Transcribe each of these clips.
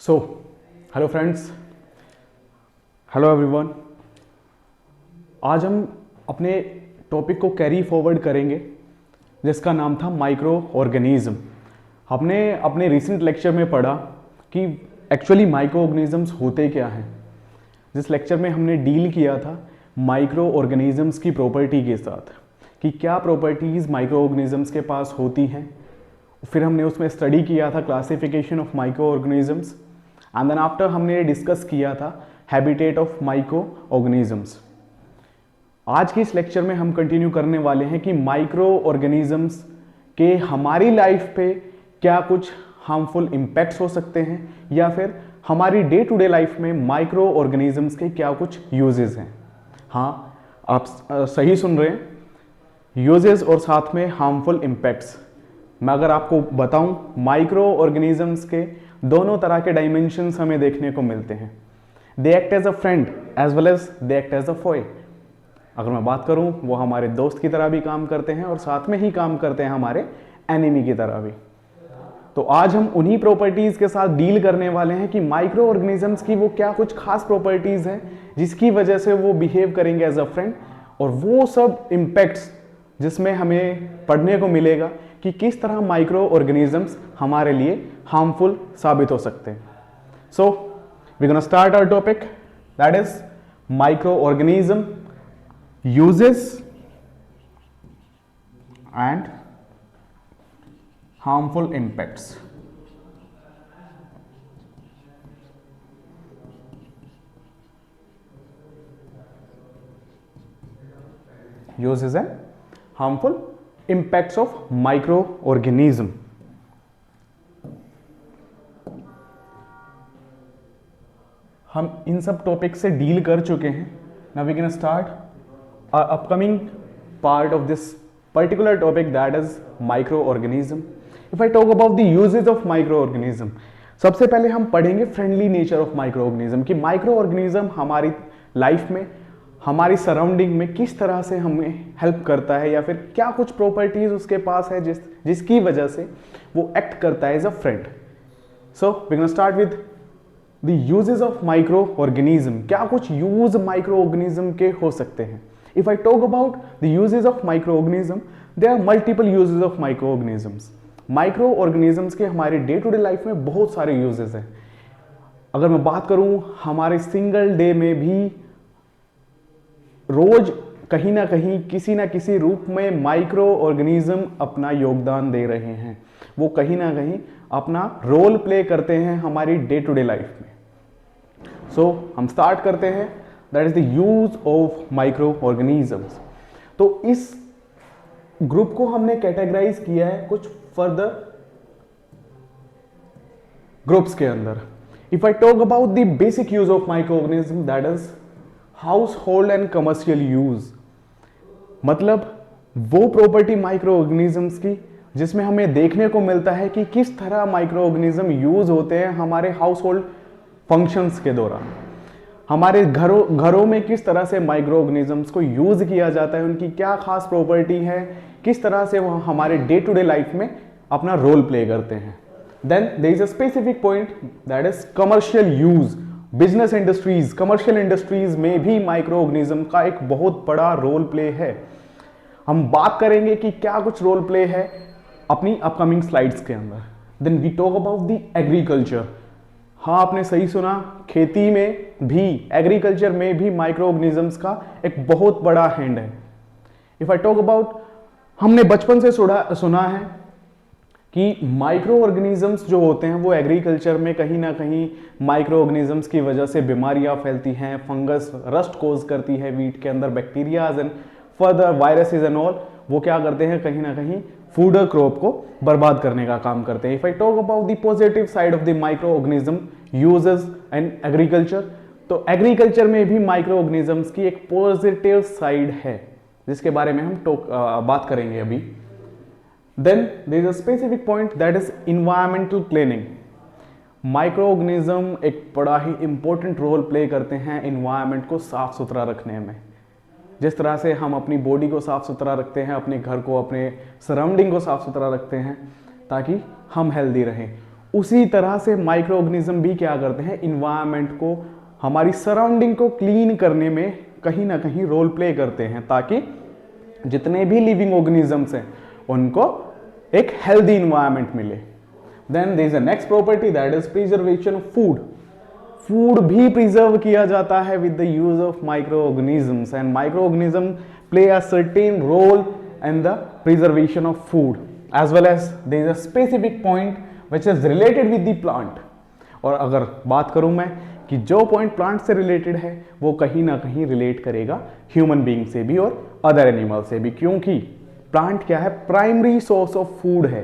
So hello friends, hello everyone. आज हम अपने टॉपिक को कैरी फॉरवर्ड करेंगे जिसका नाम था माइक्रो ऑर्गेनिज्म। हमने अपने रिसेंट लेक्चर में पढ़ा कि एक्चुअली माइक्रो ऑर्गेनिजम्स होते क्या हैं। जिस लेक्चर में हमने डील किया था माइक्रो ऑर्गेनिजम्स की प्रॉपर्टी के साथ कि क्या प्रॉपर्टीज़ माइक्रो ऑर्गेनिजम्स के पास होती हैं। फिर हमने उसमें स्टडी किया था classification of micro organisms and then after हमने डिस्कस किया था हैबिटेट ऑफ माइक्रो ऑर्गेनिजम्स। आज के इस लेक्चर में हम कंटिन्यू करने वाले हैं कि माइक्रो ऑर्गेनिजम्स के हमारी लाइफ पे क्या कुछ हार्मफुल इम्पैक्ट्स हो सकते हैं या फिर हमारी डे टू डे लाइफ में माइक्रो ऑर्गेनिजम्स के क्या कुछ यूजेस हैं। हाँ, आप सही सुन रहे हैं, यूजेस और साथ में हार्मफुल इम्पैक्ट्स। मैं अगर आपको बताऊं, माइक्रो ऑर्गेनिजम्स के दोनों तरह के डायमेंशंस हमें देखने को मिलते हैं। They act as a friend as well as they act as a foe. अगर मैं बात करूं, वो हमारे दोस्त की तरह भी काम करते हैं और साथ में ही काम करते हैं हमारे एनिमी की तरह भी। तो आज हम उन्हीं प्रॉपर्टीज के साथ डील करने वाले हैं कि माइक्रो ऑर्गेनिजम्स की वो क्या कुछ खास प्रॉपर्टीज हैं जिसकी वजह से वो बिहेव करेंगे एज अ फ्रेंड, और वो सब इम्पैक्ट्स जिसमें हमें पढ़ने को मिलेगा कि किस तरह माइक्रो ऑर्गेनिजम्स हमारे लिए हार्मफुल साबित हो सकते हैं। So we gonna start our topic, that is micro organism uses and harmful impacts. Uses and harmful impacts of microorganism। हम इन सब टॉपिक से डील कर चुके हैं। Now we can start upcoming part of this particular topic, that is microorganism. If I talk about the uses of microorganism, सबसे पहले हम पढ़ेंगे फ्रेंडली नेचर ऑफ माइक्रोऑर्गेनिज्म कि माइक्रोऑर्गेनिज्म हमारी लाइफ में, हमारी सराउंडिंग में किस तरह से हमें हेल्प करता है या फिर क्या कुछ प्रॉपर्टीज उसके पास है जिसकी वजह से वो एक्ट करता है as a friend. So we can start with the uses of micro organism. क्या कुछ यूज माइक्रो ऑर्गेनिज्म के हो सकते हैं। If I talk about the uses of micro organism, there are multiple uses of micro organisms. Micro organisms के हमारे day to day life में बहुत सारे यूजेस हैं। अगर मैं बात करूं, हमारे सिंगल डे में भी रोज कहीं ना कहीं किसी ना किसी रूप में माइक्रो ऑर्गेनिज्म अपना योगदान दे रहे हैं। वो कहीं ना कहीं अपना रोल प्ले करते हैं हमारी डे टू डे लाइफ में। सो हम स्टार्ट करते हैं, that is the use of micro organisms. तो इस ग्रुप को हमने कैटेगराइज किया है कुछ फर्दर ग्रुप्स के अंदर। If I talk about the basic use of micro organism, that is house hold and commercial use. मतलब वो प्रॉपर्टी माइक्रो ऑर्गेनिजम्स की जिसमें हमें देखने को मिलता है कि किस तरह माइक्रो ऑर्गेनिज्म यूज होते हैं हमारे हाउस होल्ड फंक्शंस के दौरान। हमारे घरों में किस तरह से माइक्रो ऑर्गेनिजम्स को यूज किया जाता है, उनकी क्या खास प्रॉपर्टी है, किस तरह से वो हमारे डे टू डे लाइफ में अपना रोल प्ले करते हैं। Then there is a specific point, that is commercial use. Business industries, commercial industries में भी माइक्रो ऑर्गेनिज्म का एक बहुत बड़ा रोल प्ले है। हम बात करेंगे कि क्या कुछ रोल प्ले है अपनी अपकमिंग स्लाइड्स के अंदर। Then we talk about the agriculture. हाँ, आपने सही सुना, खेती में भी, एग्रीकल्चर में भी माइक्रो ऑर्गेनिजम्स का एक बहुत बड़ा हैंड है। इफ आई टॉक अबाउट, हमने बचपन से सुना है कि माइक्रो ऑर्गेनिजम्स जो होते हैं वो एग्रीकल्चर में कहीं ना कहीं माइक्रो ऑर्गेनिजम्स की वजह से बीमारियां फैलती हैं, फंगस रस्ट कोज करती है वीट के अंदर, bacterias and further viruses and all, वो क्या करते हैं कहीं ना कहीं फूड क्रॉप को बर्बाद करने का काम करते हैं। If I talk about the positive side of the micro organism uses and agriculture, तो एग्रीकल्चर में भी माइक्रो ऑर्गेनिजम्स की एक पॉजिटिव साइड है जिसके बारे में हम बात करेंगे अभी। Then there is a specific point, that is environmental cleaning। Micro organism एक बड़ा ही इंपॉर्टेंट रोल प्ले करते हैं इन्वायरमेंट को साफ सुथरा रखने में। जिस तरह से हम अपनी बॉडी को साफ सुथरा रखते हैं, अपने घर को, अपने सराउंडिंग को साफ सुथरा रखते हैं ताकि हम हेल्दी रहें, उसी तरह से माइक्रो ऑर्गेनिज्म भी क्या करते हैं, इन्वायरमेंट को, हमारी सराउंडिंग को क्लीन करने में कहीं ना कहीं रोल प्ले करते हैं, ताकि जितने भी लिविंग ऑर्गेनिजम्स हैं उनको एक हेल्दी इन्वायरमेंट मिले। Then there is a next property that is preservation of food. Food भी प्रिजर्व किया जाता है with the use of micro organisms, and micro organism play a certain role in the preservation of food as well as there is a specific point which is related with the plant. और अगर बात करूं मैं कि जो point plant से related है वो कहीं ना कहीं रिलेट करेगा ह्यूमन बीइंग से भी और अदर एनिमल से भी, क्योंकि प्लांट क्या है, प्राइमरी सोर्स ऑफ फूड है।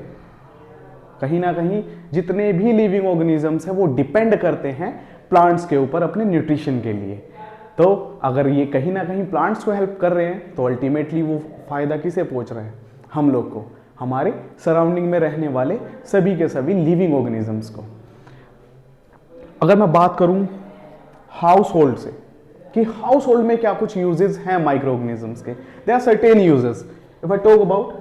कहीं ना कहीं जितने भी लिविंग ऑर्गेनिजम्स हैं वो डिपेंड करते हैं प्लांट्स के ऊपर अपने न्यूट्रिशन के लिए। तो अगर ये कहीं ना कहीं प्लांट्स को हेल्प कर रहे हैं तो अल्टीमेटली वो फायदा किसे पहुंच रहे हैं, हम लोग को, हमारे सराउंडिंग में रहने वाले सभी के सभी लिविंग ऑर्गेनिजम्स को। अगर मैं बात करूं हाउस होल्ड से कि हाउस होल्ड में क्या कुछ यूजेस हैं माइक्रो ऑर्गेनिजम्स के, there are certain uses. If I talk about,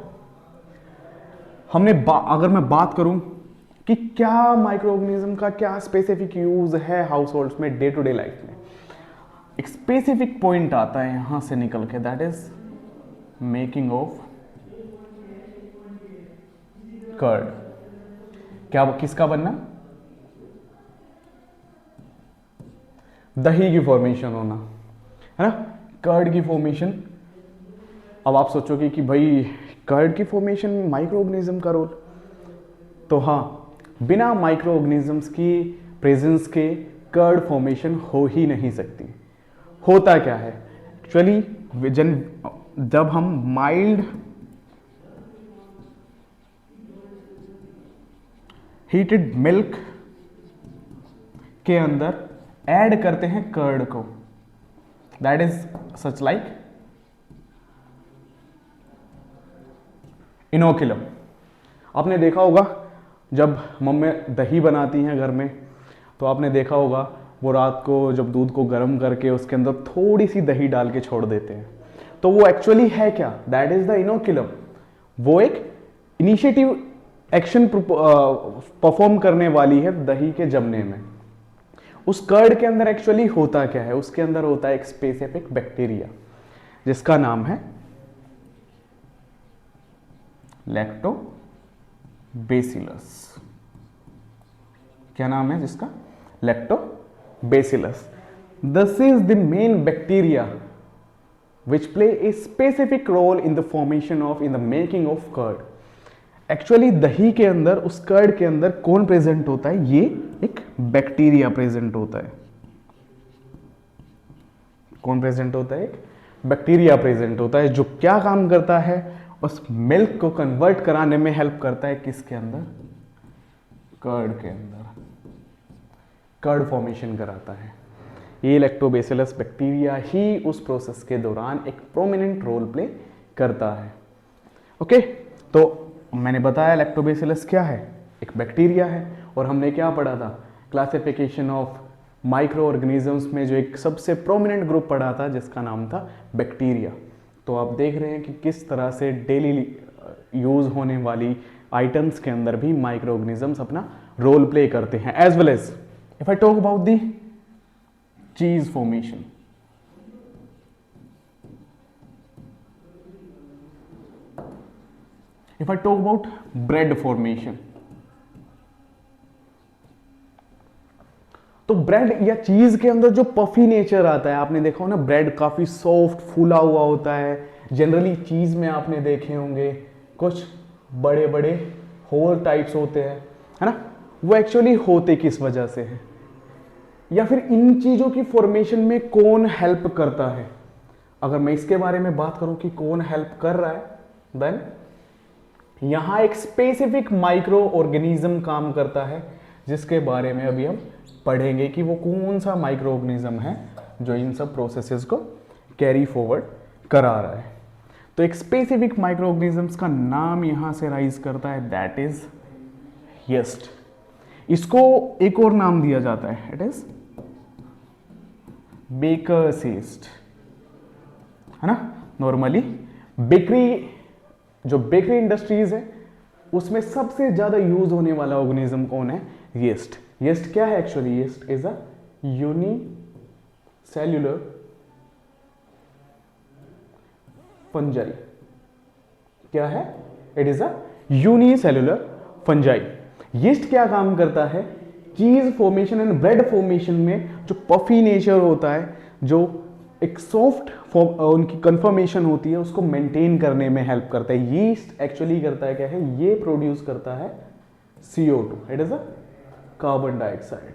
अगर मैं बात करूं कि क्या माइक्रो ऑर्गेनिज्म का क्या स्पेसिफिक यूज है हाउस होल्ड्स में, डे टू डे लाइफ में, एक स्पेसिफिक पॉइंट आता है यहां से निकल के, that is making of curd. क्या किसका बनना, दही की फॉर्मेशन होना, है ना, कर्ड की फॉर्मेशन। अब आप सोचोगे कि भाई कर्ड की फॉर्मेशन में माइक्रो ऑर्गेनिज्म का रोल, तो हाँ, बिना माइक्रो ऑर्गेनिजम्स की प्रेजेंस के कर्ड फॉर्मेशन हो ही नहीं सकती। होता क्या है एक्चुअली, जब हम माइल्ड हीटेड मिल्क के अंदर ऐड करते हैं कर्ड को, that is such like inoculum. आपने देखा होगा जब मम्मी दही बनाती हैं घर में, तो आपने देखा होगा वो रात को जब दूध को गर्म करके उसके अंदर थोड़ी सी दही डाल के छोड़ देते हैं, तो वो एक्चुअली है क्या, दैट इज द इनोकुलम। वो एक इनिशिएटिव एक्शन परफॉर्म करने वाली है दही के जमने में। उस कर्ड के अंदर एक्चुअली होता क्या है, उसके अंदर होता है एक स्पेसिफिक बैक्टीरिया जिसका नाम है लैक्टोबैसिलस। क्या नाम है जिसका, lactobacillus. This is the main bacteria which play a specific role in the formation of, in the making of curd. Actually दही के अंदर, उस कर्ड के अंदर कौन प्रेजेंट होता है, ये एक बैक्टीरिया प्रेजेंट होता है। कौन प्रेजेंट होता है, एक बैक्टीरिया प्रेजेंट होता है, जो क्या काम करता है, उस मिल्क को कन्वर्ट कराने में हेल्प करता है, किसके अंदर, कर्ड के अंदर, कर्ड फॉर्मेशन कराता है। ये लैक्टोबैसिलस बैक्टीरिया ही उस प्रोसेस के दौरान एक प्रोमिनेंट रोल प्ले करता है। ओके, तो मैंने बताया लैक्टोबैसिलस क्या है, एक बैक्टीरिया है। और हमने क्या पढ़ा था, क्लासिफिकेशन ऑफ माइक्रो ऑर्गेनिजम्स में जो एक सबसे प्रोमिनेंट ग्रुप पढ़ा था जिसका नाम था बैक्टीरिया। तो आप देख रहे हैं कि किस तरह से डेली यूज होने वाली आइटम्स के अंदर भी माइक्रो ऑर्गेनिजम्स अपना रोल प्ले करते हैं। As well as if I talk about the cheese formation, if I talk about bread formation, तो ब्रेड या चीज के अंदर जो पफी नेचर आता है, आपने देखा हो ना, ब्रेड काफी सॉफ्ट फूला हुआ होता है। जनरली चीज में आपने देखे होंगे कुछ बड़े बड़े होल टाइप्स होते हैं, है ना, वो एक्चुअली होते किस वजह से है, या फिर इन चीजों की फॉर्मेशन में कौन हेल्प करता है। अगर मैं इसके बारे में बात करूं कि कौन हेल्प कर रहा है, देन यहां एक स्पेसिफिक माइक्रो ऑर्गेनिज्म काम करता है, जिसके बारे में अभी हम पढ़ेंगे कि वो कौन सा माइक्रो ऑर्गेनिज्म है जो इन सब प्रोसेसेस को कैरी फॉरवर्ड करा रहा है। तो एक स्पेसिफिक माइक्रो ऑर्गेनिज्म्स का नाम यहां से राइज करता है, दैट इज यीस्ट। इसको एक और नाम दिया जाता है, इट इज बेकर्स यीस्ट, है ना। नॉर्मली बेकरी, जो बेकरी इंडस्ट्रीज है उसमें सबसे ज्यादा यूज होने वाला ऑर्गेनिज्म कौन है, यीस्ट। यीस्ट क्या है actually? Yeast is a unicellular fungi. क्या है? It is a unicellular fungi. Yeast क्या काम करता है? चीज फॉर्मेशन एंड ब्रेड फॉर्मेशन में जो पफी नेचर होता है, जो एक सॉफ्ट उनकी कन्फर्मेशन होती है, उसको मेंटेन करने में हेल्प करता है। यीस्ट एक्चुअली करता है क्या है? ये प्रोड्यूस करता है CO2, it is a carbon dioxide.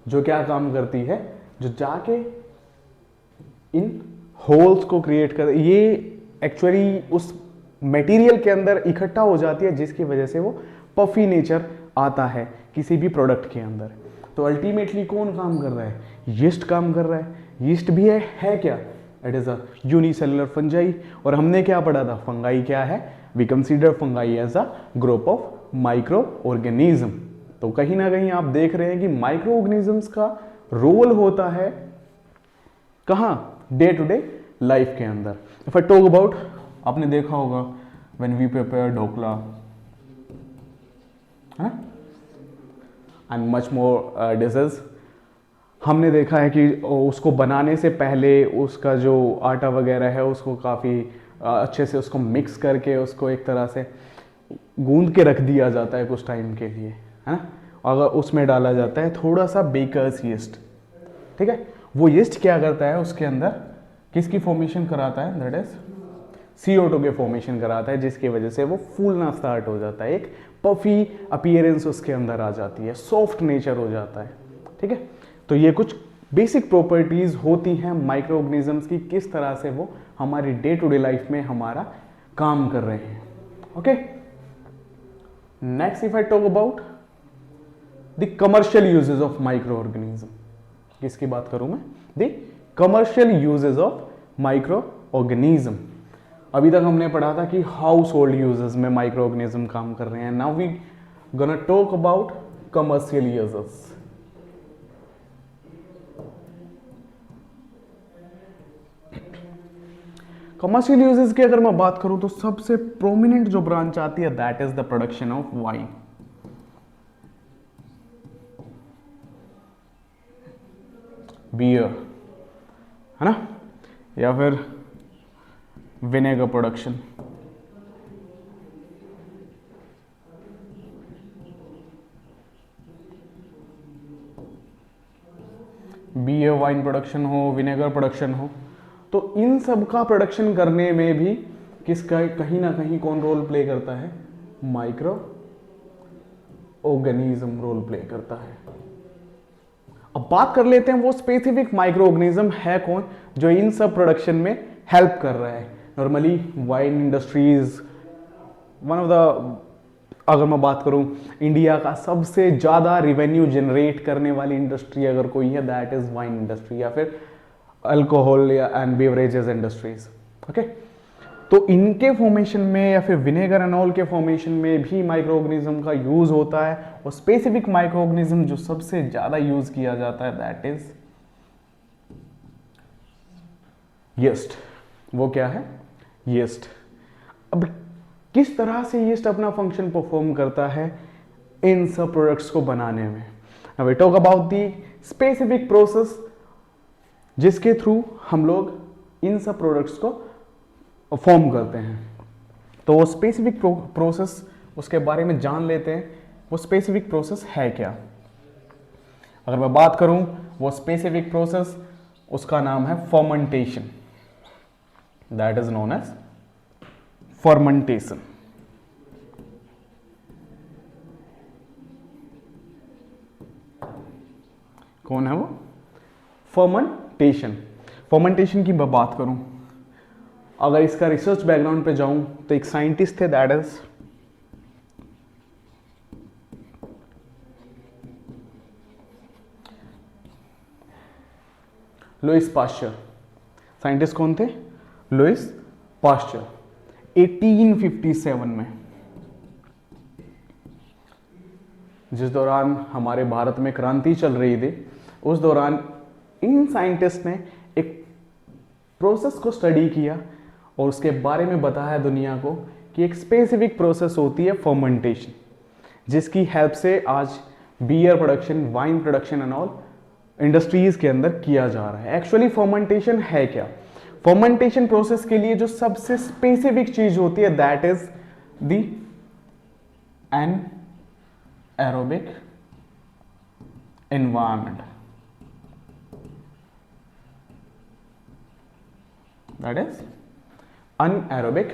जो क्या काम करती है? जो जाके इन होल्स को क्रिएट कर, ये एक्चुअली उस मटेरियल के अंदर इकट्ठा हो जाती है, जिसकी वजह से वो पफी नेचर आता है किसी भी प्रोडक्ट के अंदर। तो अल्टीमेटली कौन काम कर रहा है? यीस्ट काम कर रहा है। यीस्ट भी है क्या? It is a unicellular fungi. और हमने क्या पढ़ा था? फंगाई क्या है? We consider fungi as a group of micro organism. तो कहीं ना कहीं आप देख रहे हैं कि माइक्रो ऑर्गेनिजम्स का रोल होता है कहाँ? डे टू डे लाइफ के अंदर। इफ आई टॉक अबाउट, आपने देखा होगा when we prepare dhokla and much more dishes, हमने देखा है कि उसको बनाने से पहले उसका जो आटा वगैरह है उसको काफ़ी अच्छे से उसको मिक्स करके उसको एक तरह से गूंद के रख दिया जाता है कुछ टाइम के लिए, है ना। अगर उसमें डाला जाता है थोड़ा सा बेकर्स यीस्ट, ठीक है। वो यीस्ट क्या करता है? उसके अंदर किसकी फॉर्मेशन कराता है? दैट इज CO2 के फॉर्मेशन कराता है, जिसकी वजह से वो फूलना स्टार्ट हो जाता है, एक पफी अपीयरेंस उसके अंदर आ जाती है, सॉफ्ट नेचर हो जाता है, ठीक है। तो ये कुछ बेसिक प्रॉपर्टीज होती हैं माइक्रो ऑर्गेनिजम्स की, किस तरह से वो हमारी डे टू डे लाइफ में हमारा काम कर रहे हैं। Okay, next if I talk about the commercial uses of micro organism, किसकी बात करूं मैं? The commercial uses of micro organism. अभी तक हमने पढ़ा था कि हाउस होल्ड यूजेस में माइक्रो ऑर्गेनिज्म काम कर रहे हैं। Now we gonna talk about commercial uses. Commercial uses की अगर मैं बात करूं तो सबसे प्रोमिनेंट जो ब्रांच आती है that is the production of wine, beer, है ना, या फिर vinegar production. Beer wine production हो, विनेगर प्रोडक्शन हो, तो इन सब का प्रोडक्शन करने में भी किसका कहीं ना कहीं कौन रोल प्ले करता है? माइक्रो ऑर्गेनिज्म रोल प्ले करता है। अब बात कर लेते हैं वो स्पेसिफिक माइक्रो ऑर्गेनिज्म है कौन जो इन सब प्रोडक्शन में हेल्प कर रहा है। Normally wine industries one of the, अगर मैं बात करूं इंडिया का सबसे ज्यादा रिवेन्यू जनरेट करने वाली इंडस्ट्री अगर कोई है दैट इज वाइन इंडस्ट्री, या फिर अल्कोहल या एंड बेवरेजेस इंडस्ट्रीज। ओके, तो इनके फॉर्मेशन में या फिर विनेगर एंड ऑल के फॉर्मेशन में भी माइक्रो ऑर्गेनिज्म का यूज होता है। और स्पेसिफिक माइक्रो ऑर्गेनिज्म जो सबसे ज्यादा यूज किया जाता है दैट इज यीस्ट। वो क्या है? यीस्ट। अब किस तरह से यीस्ट अपना फंक्शन परफॉर्म करता है इन सब प्रोडक्ट्स को बनाने में? अब we talk about the specific process जिसके थ्रू हम लोग इन सब प्रोडक्ट्स को फॉर्म करते हैं। तो वो स्पेसिफिक प्रोसेस, उसके बारे में जान लेते हैं। वो स्पेसिफिक प्रोसेस है क्या? अगर मैं बात करूं वो स्पेसिफिक प्रोसेस, उसका नाम है fermentation, that is known as fermentation. कौन है वो? फर्मेंटेशन। फर्मेंटेशन की मैं बात करूं, अगर इसका रिसर्च बैकग्राउंड पे जाऊं तो एक साइंटिस्ट थे that is Louis Pasteur. Scientist कौन थे? Louis Pasteur. 1857 में, जिस दौरान हमारे भारत में क्रांति चल रही थी, उस दौरान इन साइंटिस्ट ने एक प्रोसेस को स्टडी किया और उसके बारे में बताया दुनिया को कि एक स्पेसिफिक प्रोसेस होती है फर्मेंटेशन, जिसकी हेल्प से आज beer production, wine production and all industries के अंदर किया जा रहा है। एक्चुअली फर्मेंटेशन है क्या? फर्मेंटेशन प्रोसेस के लिए जो सबसे स्पेसिफिक चीज होती है that is the anaerobic environment, that is anaerobic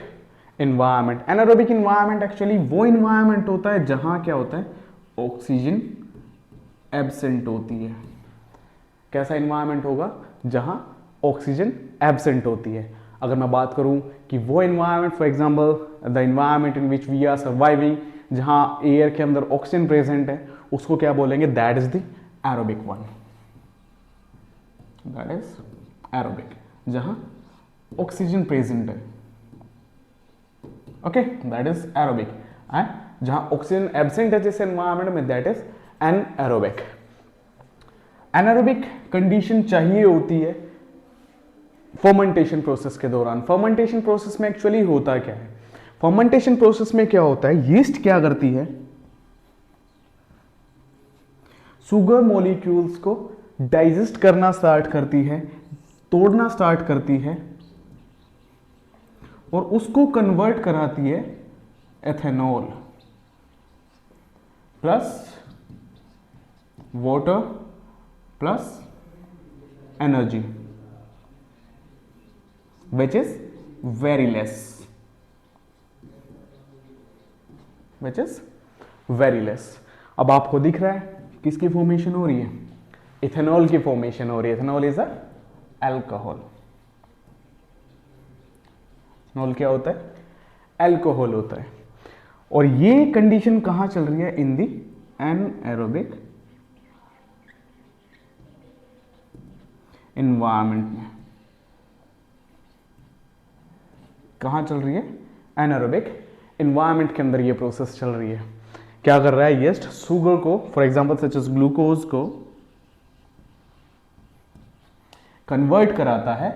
environment. Anaerobic environment actually वो एनवायरमेंट होता है जहां क्या होता है, ऑक्सीजन एब्सेंट होती है। कैसा एनवायरमेंट होगा? जहां ऑक्सीजन एब्सेंट होती है। अगर मैं बात करूं कि वो environment, for example the environment in which we are surviving, जहां एयर के अंदर ऑक्सीजन प्रेजेंट है, उसको क्या बोलेंगे? That is the aerobic one, that is aerobic, जहां ऑक्सीजन प्रेजेंट है। Okay, that is aerobic. And जहां ऑक्सीजन एब्सेंट है जिस एनवायरमेंट में, that is anaerobic. Anaerobic condition चाहिए होती है फर्मेंटेशन प्रोसेस के दौरान। फर्मेंटेशन प्रोसेस में एक्चुअली होता क्या है? फर्मेंटेशन प्रोसेस में क्या होता है, यीस्ट क्या करती है, शुगर मॉलिक्यूल्स को डाइजेस्ट करना स्टार्ट करती है, तोड़ना स्टार्ट करती है और उसको कन्वर्ट कराती है ethanol plus water plus energy, which is very less, which is very less। अब आपको दिख रहा है किसकी फॉर्मेशन हो रही है? इथेनॉल की फॉर्मेशन हो रही है। Ethanol is a alcohol. Ethanol क्या होता है? अल्कोहल होता है। और ये कंडीशन कहां चल रही है? इन दी एनएरोबिक एनवायरमेंट में। कहां चल रही है? एनारोबिक एनवायरमेंट के अंदर ये प्रोसेस चल रही है। क्या कर रहा है? यीस्ट शुगर को, for example such as glucose को कन्वर्ट कराता है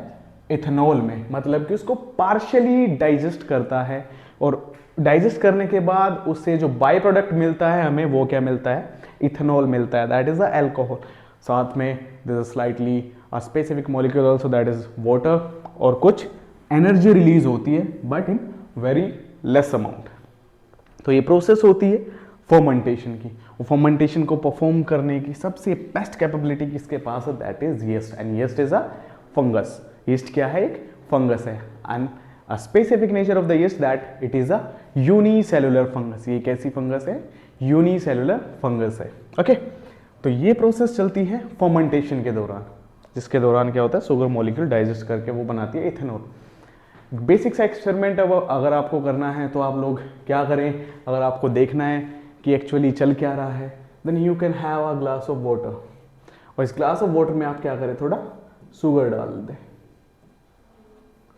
इथेनॉल में, मतलब कि उसको पार्शियली डाइजेस्ट करता है और डाइजेस्ट करने के बाद उससे जो बाय प्रोडक्ट मिलता है हमें, वो क्या मिलता है? इथेनॉल मिलता है, दैट इज अ अल्कोहल। साथ में there is slightly a specific molecule also, that is water, और कुछ एनर्जी रिलीज होती है but in very less amount. तो ये प्रोसेस होती है फर्मेंटेशन की। वो फर्मेंटेशन को परफॉर्म करने की सबसे बेस्ट कैपेबिलिटी किसके पास है? That is yeast. And yeast is a fungus. Yeast क्या है? एक फंगस है। And a specific nature of the yeast that it is a unicellular fungus. ये कैसी फंगस है? यूनिसेलुलर फंगस है। ओके, तो ये प्रोसेस चलती है फर्मेंटेशन के दौरान, जिसके दौरान क्या होता है? शुगर मॉलिक्यूल डाइजेस्ट करके वो बनाती है इथेनॉल। बेसिक सा एक्सपेरिमेंट अब अगर आपको करना है तो आप लोग क्या करें, अगर आपको देखना है कि एक्चुअली चल क्या रहा है, then you can have a glass of water, और इस ग्लास ऑफ वाटर में आप क्या करें? थोड़ा शुगर डाल दें।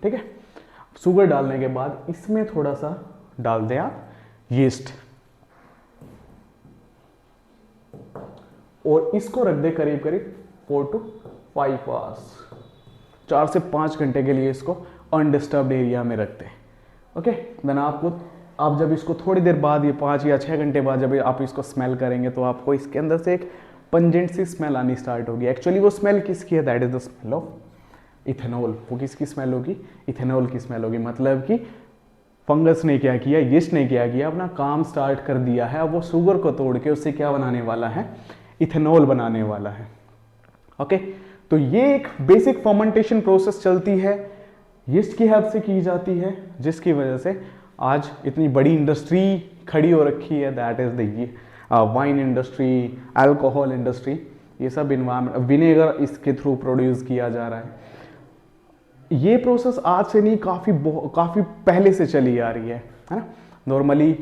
ठीक है, शुगर डालने के बाद इसमें थोड़ा सा डाल दें आप यीस्ट, और इसको रख दे करीब करीब 4 to 5 आवर्स, 4 से 5 घंटे के लिए इसको अनडिस्टर्ब्ड एरिया में रखते हैं। ओके, देन आप जब इसको थोड़ी देर बाद, ये 5 या 6 घंटे बाद जब आप इसको स्मेल करेंगे तो आपको इसके अंदर से एक पंजेंट सी स्मेल आनी स्टार्ट होगी। एक्चुअली वो स्मेल किसकी है? That is the smell of ethanol. वो किसकी स्मेल होगी? इथेनॉल की स्मेल होगी। मतलब कि फंगस ने क्या किया, यीस्ट ने क्या किया, अपना काम स्टार्ट कर दिया है। अब वो शुगर को तोड़ के उससे क्या बनाने वाला है? इथेनॉल बनाने वाला है। ओके, तो ये एक बेसिक फर्मेंटेशन प्रोसेस चलती है, यीस्ट की हेल्प से की जाती है, जिसकी वजह से आज इतनी बड़ी इंडस्ट्री खड़ी हो रखी है। That is the wine industry, alcohol industry, ये सब इन्वायरमेंट, विनेगर इसके थ्रू प्रोड्यूस किया जा रहा है। ये प्रोसेस आज से नहीं, काफ़ी पहले से चली आ रही है ना। नॉर्मली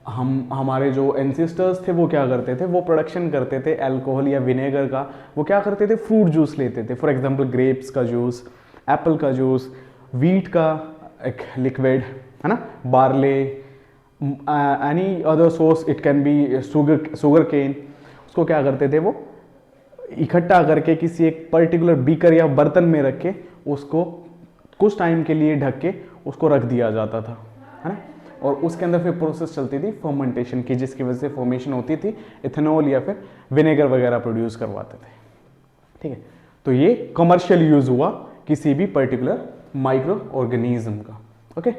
हमारे जो एंसेस्टर्स थे वो क्या करते थे? वो प्रोडक्शन करते थे अल्कोहल या विनेगर का। वो क्या करते थे? फ्रूट जूस लेते थे, फॉर एग्जांपल ग्रेप्स का जूस, एप्पल का जूस, वीट का एक लिक्विड, है ना, barley, any other source, it can be sugar cane. उसको क्या करते थे? वो इकट्ठा करके किसी एक पर्टिकुलर बीकर या बर्तन में रख के उसको कुछ टाइम के लिए ढक के उसको रख दिया जाता था, है ना। और उसके अंदर फिर प्रोसेस चलती थी फर्मेंटेशन की, जिसकी वजह से फॉर्मेशन होती थी इथेनॉल या फिर विनेगर वगैरह प्रोड्यूस करवाते थे। ठीक है, तो ये कमर्शियल यूज हुआ किसी भी पर्टिकुलर माइक्रो ऑर्गेनिज्म का। ओके,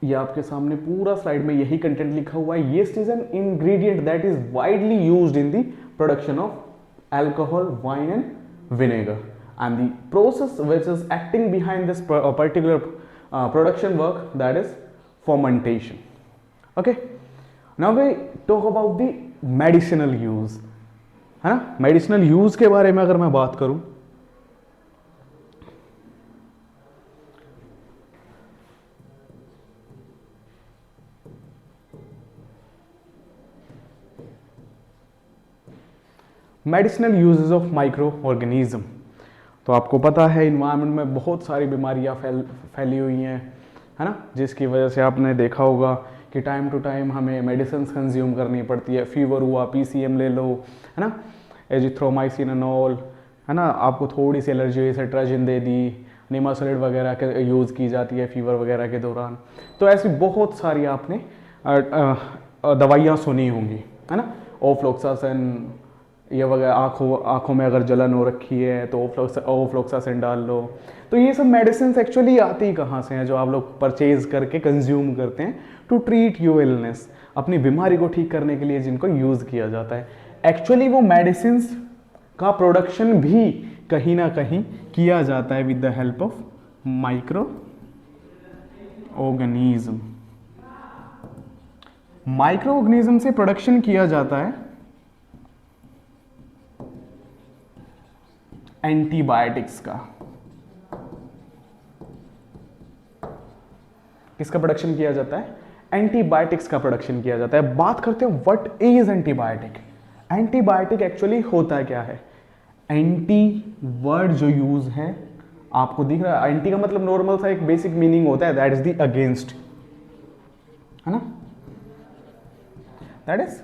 ये आपके सामने पूरा स्लाइड में यही कंटेंट लिखा हुआ है। Yeast is an ingredient that is widely used in the production of alcohol, wine and vinegar, and the process which is acting behind this particular production work, that is fermentation. Okay, now we talk about the medicinal use, है ना। Medicinal use के बारे में अगर मैं बात करूं, medicinal uses of micro organism, तो आपको पता है इन्वायरमेंट में बहुत सारी बीमारियां फैली हुई हैं, है ना, जिसकी वजह से आपने देखा होगा कि टाइम टू टाइम हमें मेडिसिन कंज्यूम करनी पड़ती है। फीवर हुआ, पीसीएम ले लो, है ना, एजिथ्रोमाइसिन एंड ऑल, है ना, आपको थोड़ी सी एलर्जी हुई, सेट्राजिन दे दी, निमासोलिड वगैरह के यूज़ की जाती है फीवर वगैरह के दौरान। तो ऐसी बहुत सारी आपने दवाइयाँ सुनी होंगी, है ना, ओफ्लोक्सासिन, ये वगैरह आँखों में अगर जलन हो रखी है तो ओफ्लोक्सासिन डाल लो। तो ये सब मेडिसिन एक्चुअली आती कहाँ से हैं, जो आप लोग परचेज करके कंज्यूम करते हैं टू ट्रीट योर इलनेस, अपनी बीमारी को ठीक करने के लिए जिनको यूज़ किया जाता है। एक्चुअली वो मेडिसिन का प्रोडक्शन भी कहीं ना कहीं किया जाता है with the help of micro organism. Micro organism से प्रोडक्शन किया जाता है एंटीबायोटिक्स का। किसका प्रोडक्शन किया जाता है? एंटीबायोटिक्स का प्रोडक्शन किया जाता है। बात करते हैं what is antibiotic. Antibiotic actually होता क्या है? एंटी वर्ड जो यूज है आपको दिख रहा है, एंटी का मतलब नॉर्मल सा एक बेसिक मीनिंग होता है, दैट इज द अगेंस्ट, है ना, दैट इज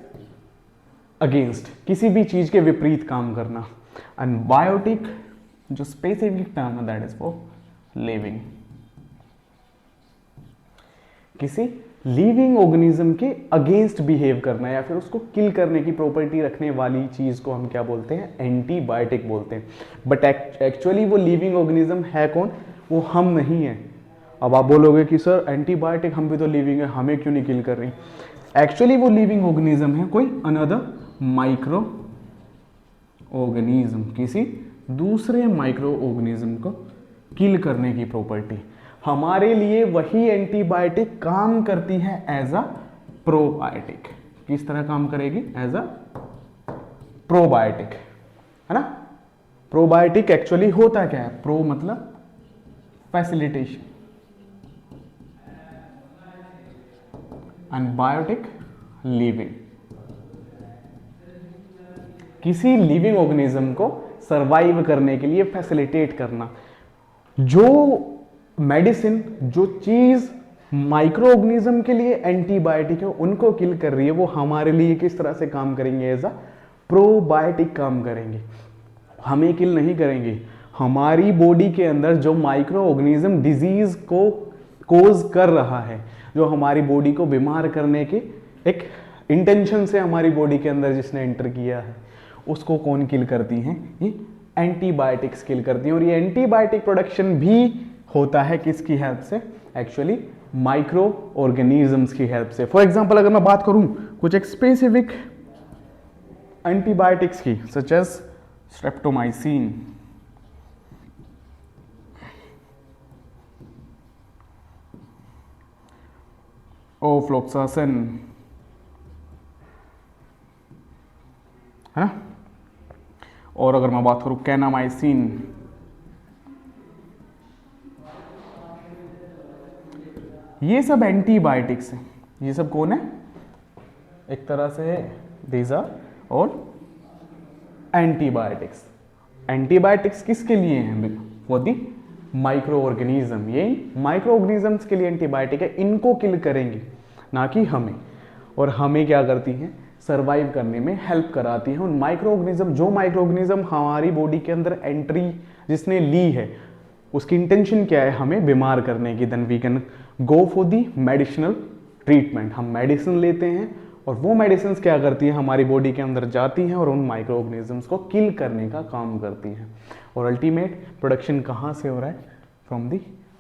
अगेंस्ट, किसी भी चीज के विपरीत काम करना। एंड बायोटिक जो स्पेसिफिक टर्म है दैट इज फॉर लिविंग, किसी लिविंग ऑर्गेनिज्म के अगेंस्ट बिहेव करना या फिर उसको किल करने की प्रॉपर्टी रखने वाली चीज को हम क्या बोलते हैं? एंटीबायोटिक बोलते हैं। बट एक्चुअली वो लिविंग ऑर्गेनिज्म है कौन? वो हम नहीं है। अब आप बोलोगे कि सर एंटीबायोटिक, हम भी तो लिविंग है, हमें क्यों नहीं किल कर रही? एक्चुअली वो लिविंग ऑर्गेनिज्म है कोई अनदर माइक्रो ऑर्गेनिज्म, किसी दूसरे माइक्रो ऑर्गेनिज्म को किल करने की प्रॉपर्टी। हमारे लिए वही एंटीबायोटिक काम करती है एज अ प्रोबायोटिक। किस तरह काम करेगी? एज अ प्रोबायोटिक, है ना। प्रोबायोटिक एक्चुअली होता क्या है? प्रो मतलब फैसिलिटेशन एंड बायोटिक लिविंग, किसी लिविंग ऑर्गेनिज्म को सरवाइव करने के लिए फैसिलिटेट करना। जो मेडिसिन, जो चीज माइक्रो ऑर्गेनिज्म के लिए एंटीबायोटिक है, उनको किल कर रही है, वो हमारे लिए किस तरह से काम करेंगे? एज अ प्रोबायोटिक काम करेंगे, हमें किल नहीं करेंगे। हमारी बॉडी के अंदर जो माइक्रो ऑर्गेनिज्म डिजीज को कोज कर रहा है, जो हमारी बॉडी को बीमार करने के एक इंटेंशन से हमारी बॉडी के अंदर जिसने एंटर किया है, उसको कौन किल करती हैं? ये एंटीबायोटिक्स किल करती हैं। और ये एंटीबायोटिक प्रोडक्शन भी होता है किसकी हेल्प से? एक्चुअली माइक्रो ऑर्गेनिजम्स की हेल्प से। फॉर एग्जांपल अगर मैं बात करूं कुछ एक स्पेसिफिक एंटीबायोटिक्स की, सच एज स्ट्रेप्टोमाइसिन, ओफ्लोक्सासिन, है ना, और अगर मैं बात करूं कैनामाइसिन, ये सब एंटीबायोटिक्स हैं। ये सब कौन है? एक तरह से these are all antibiotics. Antibiotics किसके लिए हैं? For the micro organism. ये माइक्रो ऑर्गेनिजम्स के लिए एंटीबायोटिक है, इनको किल करेंगे, ना कि हमें। और हमें क्या करती हैं? सर्वाइव करने में हेल्प कराती है। उन माइक्रो ऑर्गेनिज्म, जो माइक्रो ऑर्गेनिज्म हमारी बॉडी के अंदर एंट्री जिसने ली है, उसकी इंटेंशन क्या है? हमें बीमार करने की। Then we can go for the medicinal treatment, हम मेडिसिन लेते हैं और वो मेडिसिन क्या करती हैं, हमारी बॉडी के अंदर जाती हैं और उन माइक्रो ऑर्गेनिजम्स को किल करने का काम करती हैं। और अल्टीमेट प्रोडक्शन कहाँ से हो रहा है, from the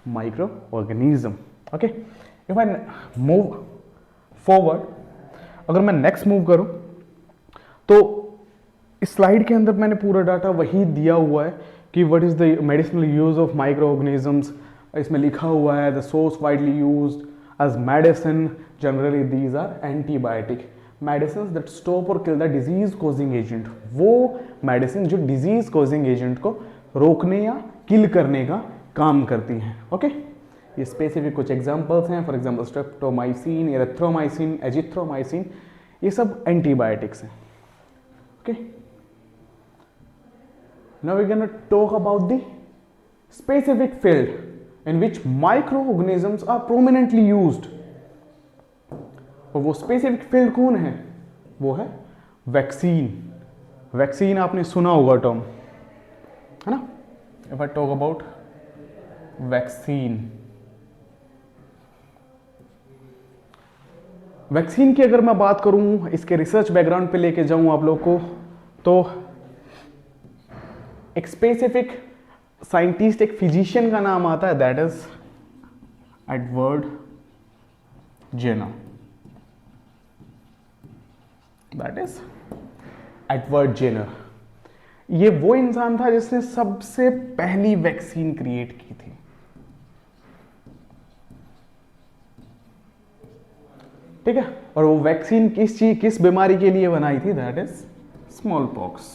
micro organism. Okay, if I move forward, अगर मैं नेक्स्ट मूव करूं तो इस स्लाइड के अंदर मैंने पूरा डाटा वही दिया हुआ है कि what is the medicinal use of micro organisms. इसमें लिखा हुआ है the source widely used as medicine, generally these are antibiotic medicine that stop और kill the disease causing agent. वो मेडिसिन जो डिजीज कॉजिंग एजेंट को रोकने या किल करने का काम करती हैं। ओके, ये स्पेसिफिक कुछ एग्जांपल्स हैं, for example streptomycin, erythromycin, azithromycin, ये सब एंटीबायोटिक्स हैं। Okay, now we're going to talk about the specific field in which microorganisms are prominently used। और वो स्पेसिफिक फील्ड कौन है, वो है वैक्सीन। वैक्सीन आपने सुना होगा टर्म, है ना। If I talk about vaccine, vaccine की अगर मैं बात करूं, इसके रिसर्च बैकग्राउंड पे लेके जाऊं आप लोग को, तो एक स्पेसिफिक साइंटिस्ट, एक फिजिशियन का नाम आता है, that is Edward Jenner. That is Edward Jenner. ये वो इंसान था जिसने सबसे पहली वैक्सीन क्रिएट की थी। ठीक है, और वो वैक्सीन किस बीमारी के लिए बनाई थी, दैट इज स्मॉल पॉक्स।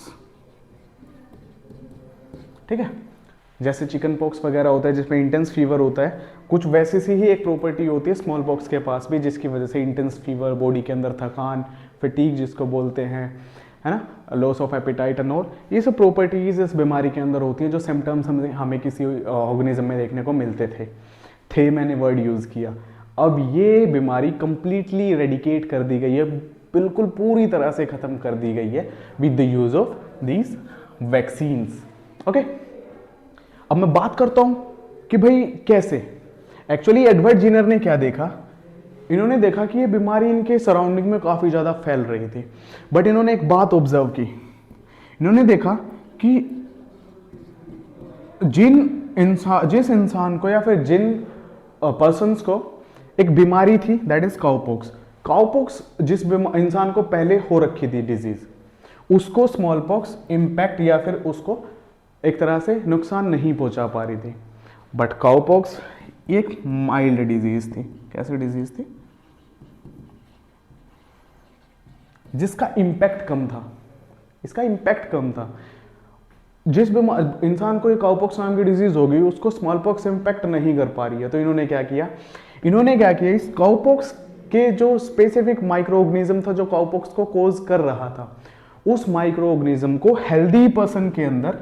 ठीक है, जैसे चिकन पॉक्स वगैरह होता है जिसमें इंटेंस फीवर होता है, कुछ वैसे सी ही एक प्रॉपर्टी होती है स्मॉल पॉक्स के पास भी, जिसकी वजह से इंटेंस फीवर, बॉडी के अंदर थकान, फटीग जिसको बोलते हैं, है ना, loss of appetite and all, ये सब प्रॉपर्टीज इस बीमारी के अंदर होती हैं जो सिम्टम्स हमें किसी ऑर्गेनिज्म में देखने को मिलते थे मैंने वर्ड यूज़ किया। अब ये बीमारी कंप्लीटली रेडिकेट कर दी गई है, बिल्कुल पूरी तरह से ख़त्म कर दी गई है with the use of these vaccines. Okay, अब मैं बात करता हूं कि भाई कैसे। एक्चुअली एडवर्ड जेनर ने क्या देखा, इन्होंने देखा कि ये बीमारी इनके सराउंडिंग में काफ़ी ज़्यादा फैल रही थी, बट इन्होंने एक बात ऑब्जर्व की। इन्होंने देखा कि जिस इंसान को या फिर जिन पर्सन्स को एक बीमारी थी, दैट इज काउपॉक्स। काउपॉक्स जिस इंसान को पहले हो रखी थी डिजीज, उसको स्मॉल पॉक्स इम्पैक्ट या फिर उसको एक तरह से नुकसान नहीं पहुंचा पा रही थी। बट काउपॉक्स एक माइल्ड डिजीज थी। कैसी डिजीज थी, जिसका इम्पैक्ट कम था। इसका इम्पैक्ट कम था। जिस इंसान को ये काउपॉक्स नाम की डिजीज होगी, उसको स्मॉल पॉक्स इम्पैक्ट नहीं कर पा रही है, तो इन्होंने क्या किया, इस काउपॉक्स के जो स्पेसिफिक माइक्रो ऑर्गेनिज्म था जो काउपॉक्स को कोज कर रहा था, उस माइक्रो ऑर्गेनिज्म को हेल्दी पर्सन के अंदर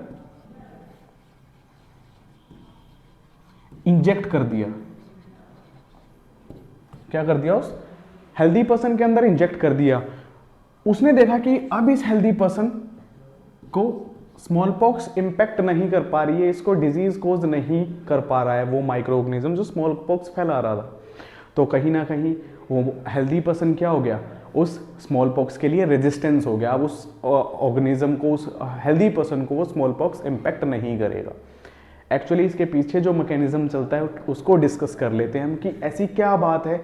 इंजेक्ट कर दिया। क्या कर दिया, उस हेल्दी पर्सन के अंदर इंजेक्ट कर दिया। उसने देखा कि अब इस हेल्दी पर्सन को स्मॉल पॉक्स इंपैक्ट नहीं कर पा रही है, इसको डिजीज कोज नहीं कर पा रहा है वो माइक्रो ऑर्गेनिज्म जो स्मॉल पॉक्स फैला रहा था। तो कहीं ना कहीं वो हेल्दी पर्सन क्या हो गया, उस स्मॉल पॉक्स के लिए रेजिस्टेंस हो गया। अब उस ऑर्गेनिज्म को, उस हेल्दी पर्सन को वो स्मॉल पॉक्स इंपैक्ट नहीं करेगा। एक्चुअली इसके पीछे जो मैकेनिज्म चलता है उसको डिस्कस कर लेते हैं हम कि ऐसी क्या बात है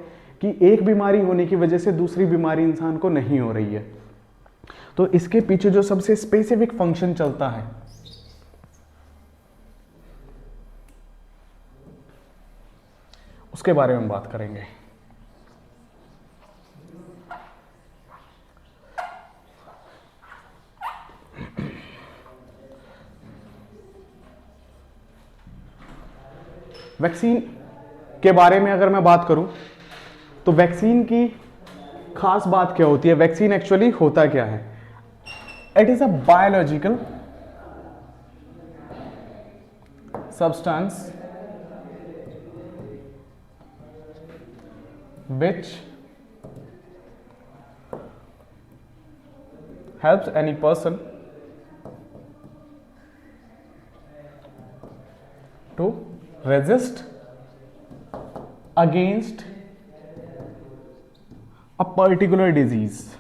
कि एक बीमारी होने की वजह से दूसरी बीमारी इंसान को नहीं हो रही है। तो इसके पीछे जो सबसे स्पेसिफिक फंक्शन चलता है, उसके बारे में बात करेंगे। वैक्सीन के बारे में अगर मैं बात करूं तो वैक्सीन की खास बात क्या होती है, वैक्सीन एक्चुअली होता क्या है, it is a biological substance which helps any person to resist against a particular disease.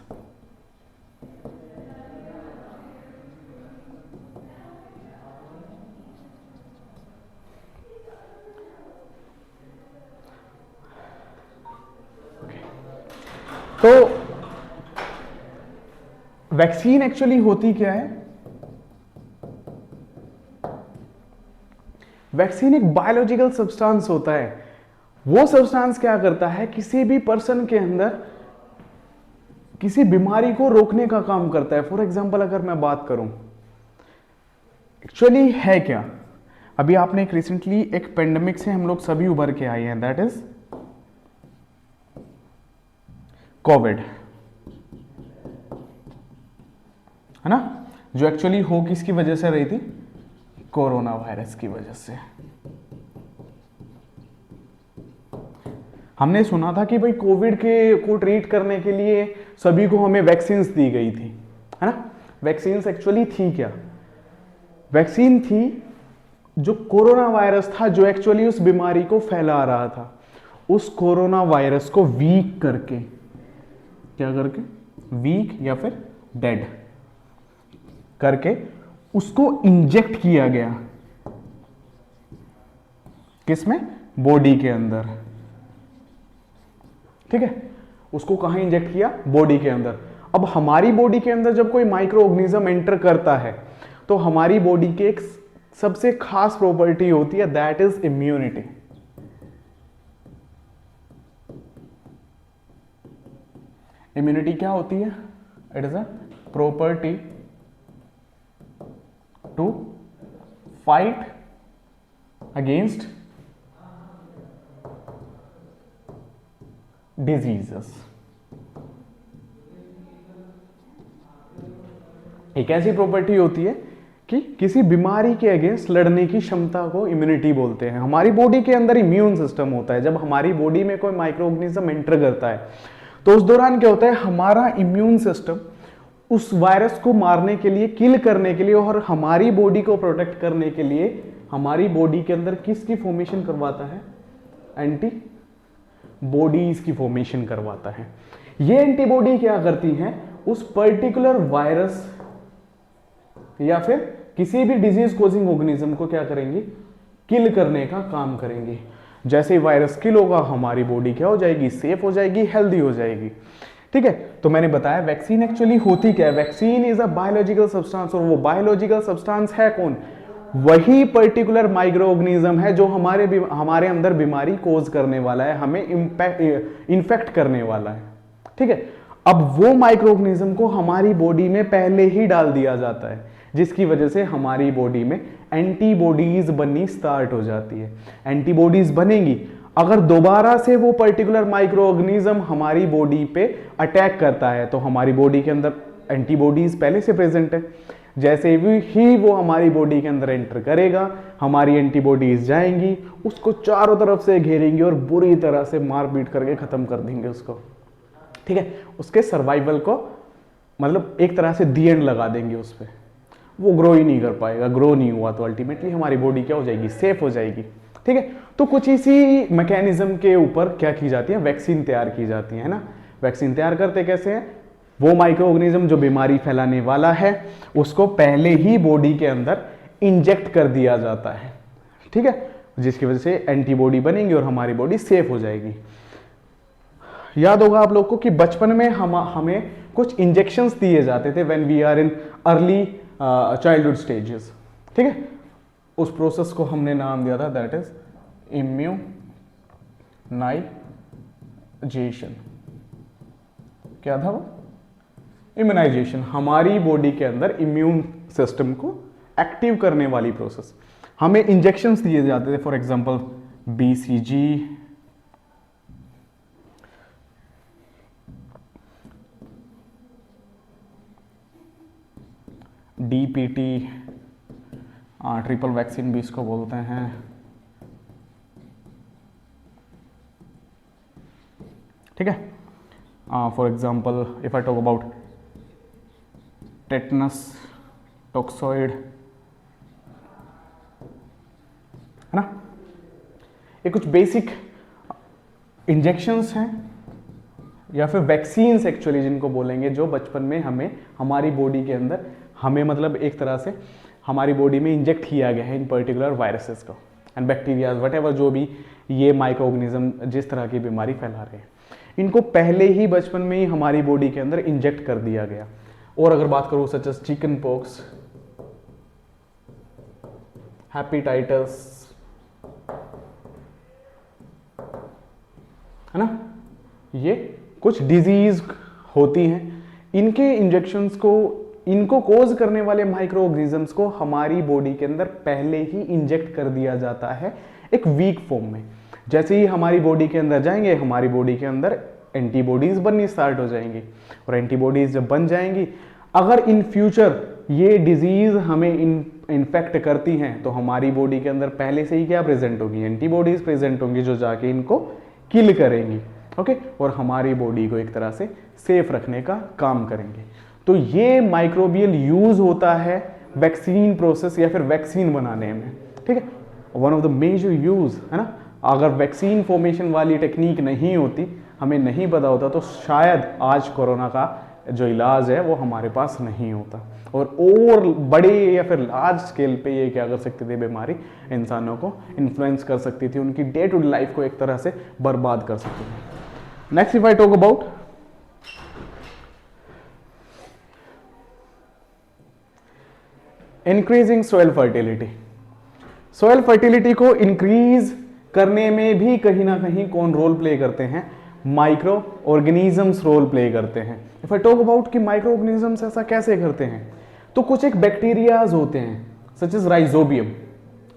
तो वैक्सीन एक्चुअली होती क्या है? वैक्सीन एक बायोलॉजिकल सब्सटेंस होता है। वो सब्सटेंस क्या करता है, किसी भी पर्सन के अंदर किसी बीमारी को रोकने का काम करता है। फॉर एग्जांपल अगर मैं बात करूं, एक्चुअली है क्या, अभी आपने एक रिसेंटली एक पेंडेमिक से हम लोग सभी उभर के आए हैं, दैट इज कोविड, है ना, जो एक्चुअली हो किसकी वजह से रही थी? कोरोना वायरस की वजह से। हमने सुना था कि भाई कोविड के को ट्रीट करने के लिए सभी को हमें वैक्सीन्स दी गई थी, है ना। वैक्सीन्स एक्चुअली थी क्या? वैक्सीन थी जो कोरोना वायरस था, जो एक्चुअली उस बीमारी को फैला रहा था, उस कोरोना वायरस को वीक करके, क्या करके? वीक या फिर डेड करके उसको इंजेक्ट किया गया। किसमें? बॉडी के अंदर, ठीक है। उसको कहां इंजेक्ट किया? बॉडी के अंदर। अब हमारी बॉडी के अंदर जब कोई माइक्रो ऑर्गेनिज्म एंटर करता है तो हमारी बॉडी के एक सबसे खास प्रॉपर्टी होती है, दैट इज इम्यूनिटी। इम्यूनिटी क्या होती है? It is a property to fight against diseases. एक ऐसी प्रॉपर्टी होती है कि किसी बीमारी के अगेंस्ट लड़ने की क्षमता को इम्यूनिटी बोलते हैं। हमारी बॉडी के अंदर इम्यून सिस्टम होता है। जब हमारी बॉडी में कोई माइक्रो ऑर्गेनिज्म एंटर करता है तो उस दौरान क्या होता है, हमारा इम्यून सिस्टम उस वायरस को मारने के लिए, किल करने के लिए और हमारी बॉडी को प्रोटेक्ट करने के लिए हमारी बॉडी के अंदर किसकी फॉर्मेशन करवाता है? एंटी बॉडीज की फॉर्मेशन करवाता है। ये एंटीबॉडी क्या करती हैं? उस पर्टिकुलर वायरस या फिर किसी भी डिजीज कोजिंग ऑर्गेनिज्म को क्या करेंगी? किल करने का काम करेंगे। जैसे ही वायरस किल होगा हमारी बॉडी क्या हो जाएगी? सेफ हो जाएगी, हेल्दी हो जाएगी, ठीक है। तो मैंने बताया वैक्सीन एक्चुअली होती क्या है। Vaccine is a biological substance, और वो बायोलॉजिकल सब्सटेंस है कौन? वही पर्टिकुलर माइक्रो ऑर्गेनिज्म है जो हमारे अंदर बीमारी कोज करने वाला है, हमें इन्फेक्ट करने वाला है, ठीक है। अब वो माइक्रो ऑर्गेनिज्म को हमारी बॉडी में पहले ही डाल दिया जाता है, जिसकी वजह से हमारी बॉडी में एंटीबॉडीज बननी स्टार्ट हो जाती है। एंटीबॉडीज बनेंगी अगर दोबारा से वो पर्टिकुलर माइक्रो ऑर्गेनिज्म हमारी बॉडी पे अटैक करता है, तो हमारी बॉडी के अंदर एंटीबॉडीज पहले से प्रेजेंट है। जैसे ही वो हमारी बॉडी के अंदर एंटर करेगा, हमारी एंटीबॉडीज जाएंगी, उसको चारों तरफ से घेरेंगी और बुरी तरह से मार पीट करके खत्म कर देंगे उसको, ठीक है। उसके सर्वाइवल को मतलब एक तरह से दी एंड लगा देंगे उस पर। वो ग्रो ही नहीं कर पाएगा, ग्रो नहीं हुआ तो अल्टीमेटली हमारी बॉडी क्या हो जाएगी? सेफ हो जाएगी, ठीक है। तो कुछ इसी मैकेनिज्म के ऊपर क्या की जाती है? वैक्सीन तैयार की जाती है ना। वैक्सीन तैयार करते कैसे हैं? वो माइक्रो ऑर्गेनिज्म जो बीमारी फैलाने वाला है उसको पहले ही बॉडी के अंदर इंजेक्ट कर दिया जाता है, ठीक है, जिसकी वजह से एंटीबॉडी बनेंगी और हमारी बॉडी सेफ हो जाएगी। याद होगा आप लोग को कि बचपन में हमें कुछ इंजेक्शंस दिए जाते थे when we are in early childhood stages, ठीक है। उस प्रोसेस को हमने नाम दिया था, दैट इज इम्यूनाइजेशन। क्या था वो? इम्यूनाइजेशन। हमारी बॉडी के अंदर इम्यून सिस्टम को एक्टिव करने वाली प्रोसेस। हमें इंजेक्शंस दिए जाते थे, for example BCG, DPT, triple vaccine भी इसको बोलते हैं, ठीक है। For example if I talk about tetanus, toxoid, है ना। ये कुछ बेसिक इंजेक्शंस हैं या फिर वैक्सीन्स एक्चुअली जिनको बोलेंगे, जो बचपन में हमें हमारी बॉडी के अंदर हमें मतलब एक तरह से हमारी बॉडी में इंजेक्ट किया गया है इन पर्टिकुलर वायरसेस को एंड बैक्टीरियाज वट जो भी ये माइक्रो ऑर्गेनिज्म जिस तरह की बीमारी फैला रहे हैं, इनको पहले ही बचपन में ही हमारी बॉडी के अंदर इंजेक्ट कर दिया गया। और अगर बात करूं such as chicken pox, hepatitis, है ना, ये कुछ डिजीज होती हैं, इनके इंजेक्शंस को, इनको कोज करने वाले माइक्रो ऑर्गेनिजम्स को हमारी बॉडी के अंदर पहले ही इंजेक्ट कर दिया जाता है एक वीक फॉर्म में। जैसे ही हमारी बॉडी के अंदर जाएंगे, हमारी बॉडी के अंदर एंटीबॉडीज बननी स्टार्ट हो जाएंगी, और एंटीबॉडीज जब बन जाएंगी, अगर इन फ्यूचर ये डिजीज हमें इन्फेक्ट करती हैं, तो हमारी बॉडी के अंदर पहले से ही क्या प्रेजेंट होगी, एंटीबॉडीज प्रेजेंट होंगी जो जाके इनको किल करेंगी, ओके, और हमारी बॉडी को एक तरह से सेफ रखने का काम करेंगे। तो ये माइक्रोबियल यूज होता है वैक्सीन प्रोसेस या फिर वैक्सीन बनाने में, ठीक है, one of the major use, है ना। अगर वैक्सीन फॉर्मेशन वाली टेक्निक नहीं होती, हमें नहीं पता होता, तो शायद आज कोरोना का जो इलाज है वो हमारे पास नहीं होता, और बड़े या फिर लार्ज स्केल पे ये क्या कर सकती थी, बीमारी इंसानों को इन्फ्लुएंस कर सकती थी, उनकी डे टू डे लाइफ को एक तरह से बर्बाद कर सकती थी। Next if I talk about increasing soil fertility. Soil fertility को इंक्रीज करने में भी कहीं ना कहीं कौन रोल प्ले करते हैं, माइक्रो ऑर्गेनिजम्स रोल प्ले करते हैं। इफ आई टॉक अबाउट कि माइक्रो ऑर्गेनिजम्स ऐसा कैसे करते हैं, तो कुछ एक बैक्टीरियाज होते हैं such as rhizobium.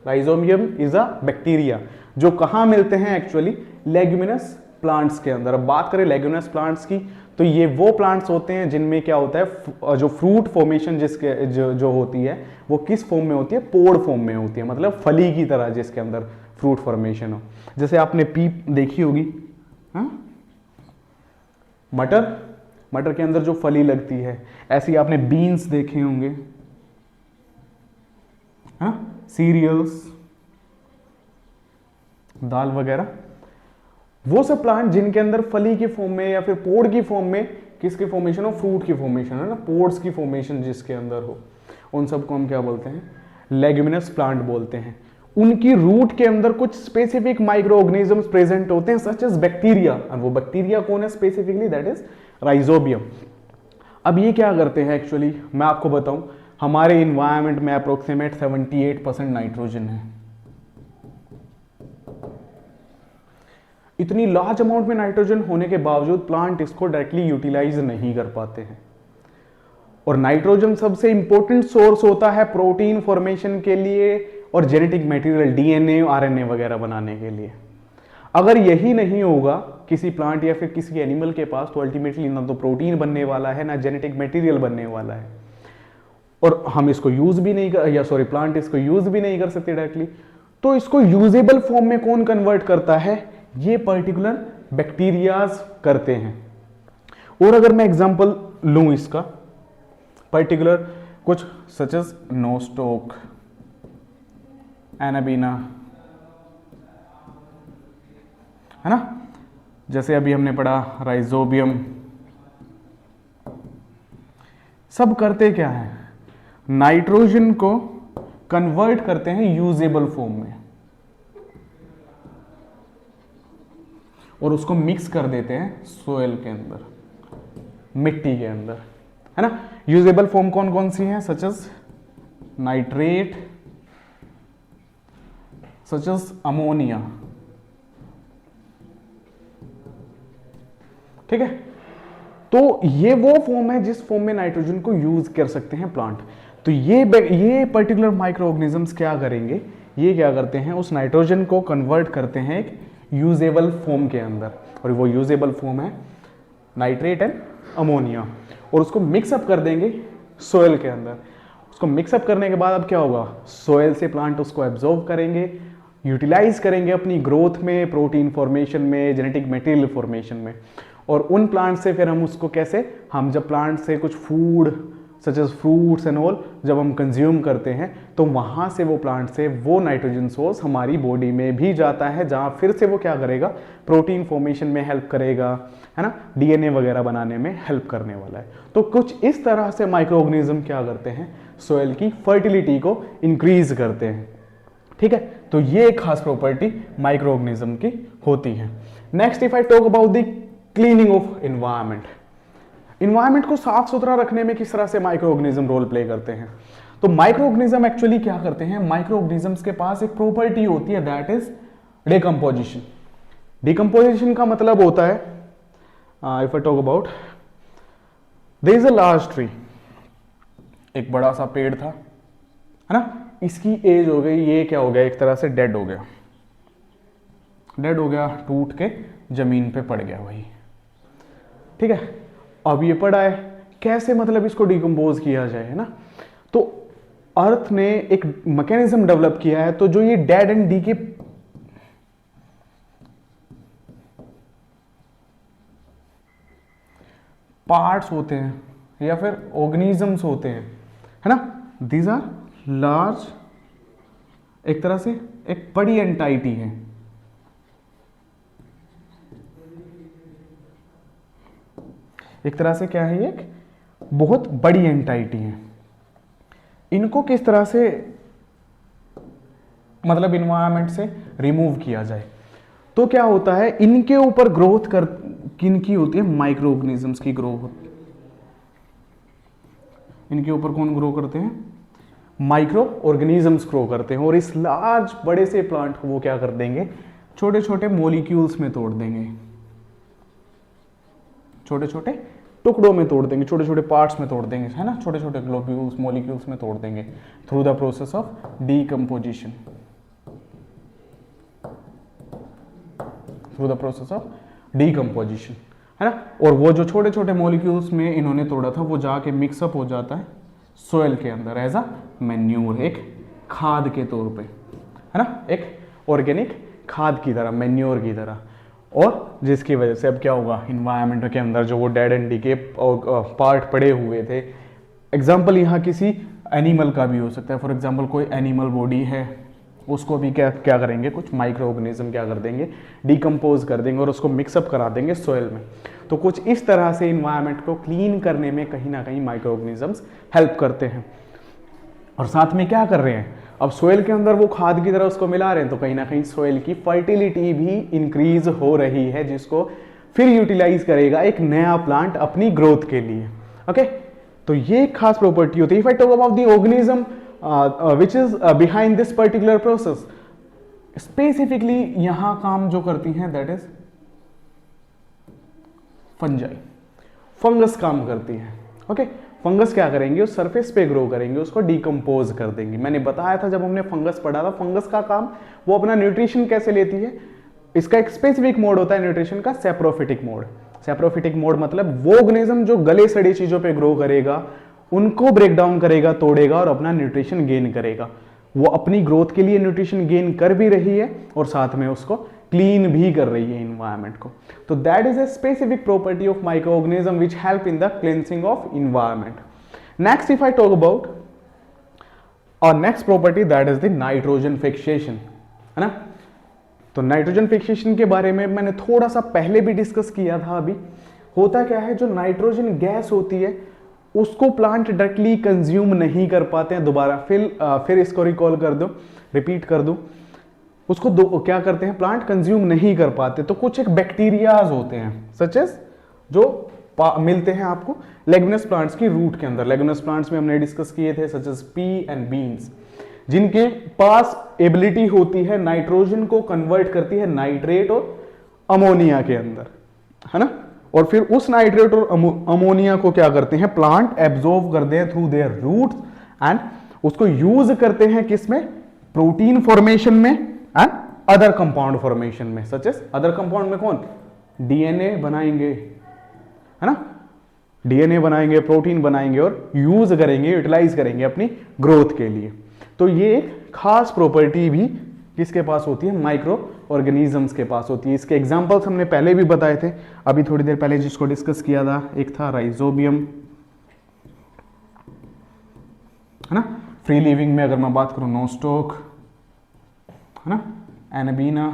Rhizobium is a bacteria जो कहाँ मिलते हैं एक्चुअली, लेग्यूमिनस प्लांट्स के अंदर। अब बात करें लेग्यूमिनस प्लांट्स की, तो ये वो प्लांट्स होते हैं जिनमें क्या होता है, जो फ्रूट फॉर्मेशन जिसके जो होती है वो किस फॉर्म में होती है, पोड फॉर्म में होती है, मतलब फली की तरह जिसके अंदर फ्रूट फॉर्मेशन हो। जैसे आपने पीप देखी होगी, हाँ, मटर के अंदर जो फली लगती है, ऐसी आपने बीन्स देखे होंगे, हाँ, सीरियल्स, दाल वगैरह, वो सब प्लांट जिनके अंदर फली की फॉर्म में या फिर पोड की फॉर्म में किसकी फॉर्मेशन हो, फ्रूट की फॉर्मेशन, है ना, पोड्स की फॉर्मेशन जिसके अंदर हो, उन सबको हम क्या बोलते हैं, लेग्यूमिनस प्लांट बोलते हैं। उनकी रूट के अंदर कुछ स्पेसिफिक माइक्रो ऑर्गेनिजम्स प्रेजेंट होते हैं सच एज बैक्टीरिया, और वो बैक्टीरिया कौन है स्पेसिफिकली, दैट इज राइजोबियम। अब ये क्या करते हैं एक्चुअली, मैं आपको बताऊं, हमारे इन्वायरमेंट में अप्रोक्सीमेट 78% नाइट्रोजन है। इतनी लार्ज अमाउंट में नाइट्रोजन होने के बावजूद प्लांट इसको डायरेक्टली यूटिलाइज नहीं कर पाते हैं। और नाइट्रोजन सबसे इंपॉर्टेंट सोर्स होता है प्रोटीन फॉर्मेशन के लिए और जेनेटिक मटेरियल, डीएनए, आरएनए वगैरह बनाने के लिए। अगर यही नहीं होगा किसी प्लांट या फिर किसी एनिमल के पास, तो अल्टीमेटली ना तो प्रोटीन बनने वाला है, ना जेनेटिक मटेरियल बनने वाला है, और हम इसको यूज भी नहीं कर, या सॉरी प्लांट इसको यूज भी नहीं कर सकते डायरेक्टली। तो इसको यूजेबल फॉर्म में कौन कन्वर्ट करता है, ये पर्टिकुलर बैक्टीरियाज करते हैं। और अगर मैं एग्जांपल लूं इसका पर्टिकुलर कुछ सच एज नोस्टोक, एनाबीना, है ना, जैसे अभी हमने पढ़ा राइजोबियम, सब करते क्या है, नाइट्रोजन को कन्वर्ट करते हैं यूजेबल फॉर्म में और उसको मिक्स कर देते हैं सोयल के अंदर, मिट्टी के अंदर, है ना। यूजेबल फॉर्म कौन कौन सी है, such as nitrate, such as ammonia, ठीक है। तो ये वो फॉर्म है जिस फॉर्म में नाइट्रोजन को यूज कर सकते हैं प्लांट। तो ये पर्टिकुलर माइक्रो ऑर्गेनिजम्स क्या करेंगे, ये क्या करते हैं, उस नाइट्रोजन को कन्वर्ट करते हैं एक यूजेबल फॉर्म के अंदर, और वो यूजेबल फॉर्म है नाइट्रेट एंड अमोनिया, और उसको मिक्सअप कर देंगे सोयल के अंदर। उसको मिक्सअप करने के बाद अब क्या होगा, सोयल से प्लांट उसको एब्जॉर्ब करेंगे, यूटिलाइज करेंगे अपनी ग्रोथ में, प्रोटीन फॉर्मेशन में, जेनेटिक मटेरियल फॉर्मेशन में। और उन प्लांट से फिर हम उसको कैसे, हम जब प्लांट से कुछ food such as fruits and all, जब हम कंज्यूम करते हैं तो वहाँ से वो प्लांट से वो नाइट्रोजन सोर्स हमारी बॉडी में भी जाता है, जहाँ फिर से वो क्या करेगा, प्रोटीन फॉर्मेशन में हेल्प करेगा, है ना, डीएनए वगैरह बनाने में हेल्प करने वाला है। तो कुछ इस तरह से माइक्रो ऑर्गेनिज्म क्या करते हैं, सॉइल की फर्टिलिटी को इंक्रीज करते हैं। ठीक है, तो ये एक खास प्रॉपर्टी माइक्रो ऑर्गेनिज्म की होती है। Next if I talk about the cleaning of environment, environment को साफ सुथरा रखने में किस तरह से माइक्रो ऑर्गेनिज्म रोल प्ले करते हैं। तो माइक्रो ऑर्गेनिज्म एक्चुअली क्या करते हैं, माइक्रो ऑर्गेनिजम्स के पास एक प्रॉपर्टी होती है दैट इज डिकम्पोजिशन। डिकम्पोजिशन का मतलब होता है, if I talk about, there is a large tree, एक बड़ा सा पेड़ था, है ना, इसकी एज हो गई, ये क्या हो गया, एक तरह से डेड हो गया, डेड हो गया, टूट के जमीन पे पड़ गया भाई। ठीक है, अब ये पड़ा है, कैसे मतलब इसको डिकम्पोज किया जाए, है ना। तो अर्थ ने एक मैकेनिज्म डेवलप किया है, तो जो ये डेड एंड डी के पार्ट्स होते हैं या फिर ऑर्गेनिजम्स होते हैं, है ना, दीज आर लार्ज, एक तरह से एक बड़ी एंटाइटी है, एक तरह से क्या है, ये एक बहुत बड़ी एंटाइटी है। इनको किस तरह से मतलब इन्वायरमेंट से रिमूव किया जाए, तो क्या होता है, इनके ऊपर ग्रोथ कर किनकी होती है, माइक्रो ऑर्गेनिजम्स की ग्रो होती है। इनके ऊपर कौन ग्रो करते हैं, माइक्रो ऑर्गेनिजम्स ग्रो करते हैं, और इस लार्ज बड़े से प्लांट को वो क्या कर देंगे, छोटे छोटे मॉलिक्यूल्स में तोड़ देंगे, छोटे छोटे टुकड़ों में तोड़ देंगे, छोटे छोटे पार्ट्स में तोड़ देंगे, है ना, छोटे छोटे ग्लोब्यूल्स मॉलिक्यूल्स में तोड़ देंगे through the process of decomposition, through the process of decomposition, है ना। और वो जो छोटे छोटे मॉलिक्यूल्स में इन्होंने तोड़ा था वो जाके मिक्सअप हो जाता है सोइल के अंदर एज अ मैन्योर, एक खाद के तौर पे, है ना, एक ऑर्गेनिक खाद की तरह, मैन्योर की तरह। और जिसकी वजह से अब क्या होगा, इन्वायरमेंट के अंदर जो वो डेड एंड डी के पार्ट पड़े हुए थे, एग्जाम्पल यहाँ किसी एनिमल का भी हो सकता है, फॉर एग्जाम्पल कोई एनिमल बॉडी है, उसको भी क्या क्या करेंगे, कुछ माइक्रो ऑर्गेनिज्म क्या कर देंगे, डिकम्पोज कर देंगे और उसको मिक्सअप करा देंगे सॉइल में। तो कुछ इस तरह से इन्वायरमेंट को क्लीन करने में कहीं ना कहीं माइक्रो ऑर्गेनिजम्स हेल्प करते हैं। और साथ में क्या कर रहे हैं, अब सोइल के अंदर वो खाद की तरह उसको मिला रहे हैं, तो कहीं ना कहीं सोइल की फर्टिलिटी भी इंक्रीज हो रही है, जिसको फिर यूटिलाइज करेगा एक नया प्लांट अपनी ग्रोथ के लिए। ओके, तो ये एक खास प्रॉपर्टी होती है। If I talk about the organism which is behind this particular process, specifically यहां काम जो करती हैं दैट इज फंजाई, फंगस काम करती है। ओके, फंगस क्या करेंगे, उस सरफेस पे ग्रो करेंगे, उसको डिकम्पोज कर देंगे। मैंने बताया था जब हमने फंगस पढ़ा था, फंगस का काम, वो अपना न्यूट्रिशन कैसे लेती है, इसका एक स्पेसिफिक मोड होता है न्यूट्रिशन का, सेप्रोफिटिक मोड। सेप्रोफिटिक मोड मतलब वो ऑर्गेनिज्म जो गले सड़ी चीजों पे ग्रो करेगा, उनको ब्रेक डाउन करेगा, तोड़ेगा और अपना न्यूट्रिशन गेन करेगा। वो अपनी ग्रोथ के लिए न्यूट्रिशन गेन कर भी रही है और साथ में उसको क्लीन भी कर रही है इन्वायरमेंट को। तो that is a specific property of micro organism which help in the cleansing of environment. Next if I talk about और next property that is the nitrogen fixation, है ना। तो नाइट्रोजन फिक्सेशन के बारे में मैंने थोड़ा सा पहले भी डिस्कस किया था। अभी होता क्या है, जो नाइट्रोजन गैस होती है उसको प्लांट डायरेक्टली कंज्यूम नहीं कर पाते हैं। दोबारा फिर इसको रिकॉल कर दो, रिपीट कर दो, उसको क्या करते हैं, प्लांट कंज्यूम नहीं कर पाते। तो कुछ एक बैक्टीरियाज होते हैं सच एज जो मिलते हैं आपको लेगुमिनस प्लांट्स की रूट के अंदर। लेगुमिनस प्लांट्स में हमने डिस्कस किए थे such as pea and beans, जिनके पास एबिलिटी होती है नाइट्रोजन को कन्वर्ट करती है नाइट्रेट और अमोनिया के अंदर, है ना। और फिर उस नाइट्रेट और अमोनिया को क्या करते हैं, प्लांट एब्जॉर्ब करते हैं थ्रू देयर रूट्स एंड उसको यूज करते हैं किसमें, प्रोटीन फॉर्मेशन में एंड अदर कंपाउंड फॉर्मेशन में। सच एज अदर कंपाउंड में कौन, डीएनए बनाएंगे, है ना, डीएनए बनाएंगे, प्रोटीन बनाएंगे और यूज करेंगे, यूटिलाइज करेंगे अपनी ग्रोथ के लिए। तो ये एक खास प्रॉपर्टी भी किसके पास होती है, माइक्रो ऑर्गेनिजम्स के पास होती है। इसके एग्जांपल्स हमने पहले भी बताए थे, अभी थोड़ी देर पहले जिसको डिस्कस किया था, एक था राइजोबियम, है ना। फ्री लिविंग में अगर मैं बात करूं नोस्टॉक, है ना, एनाबीना,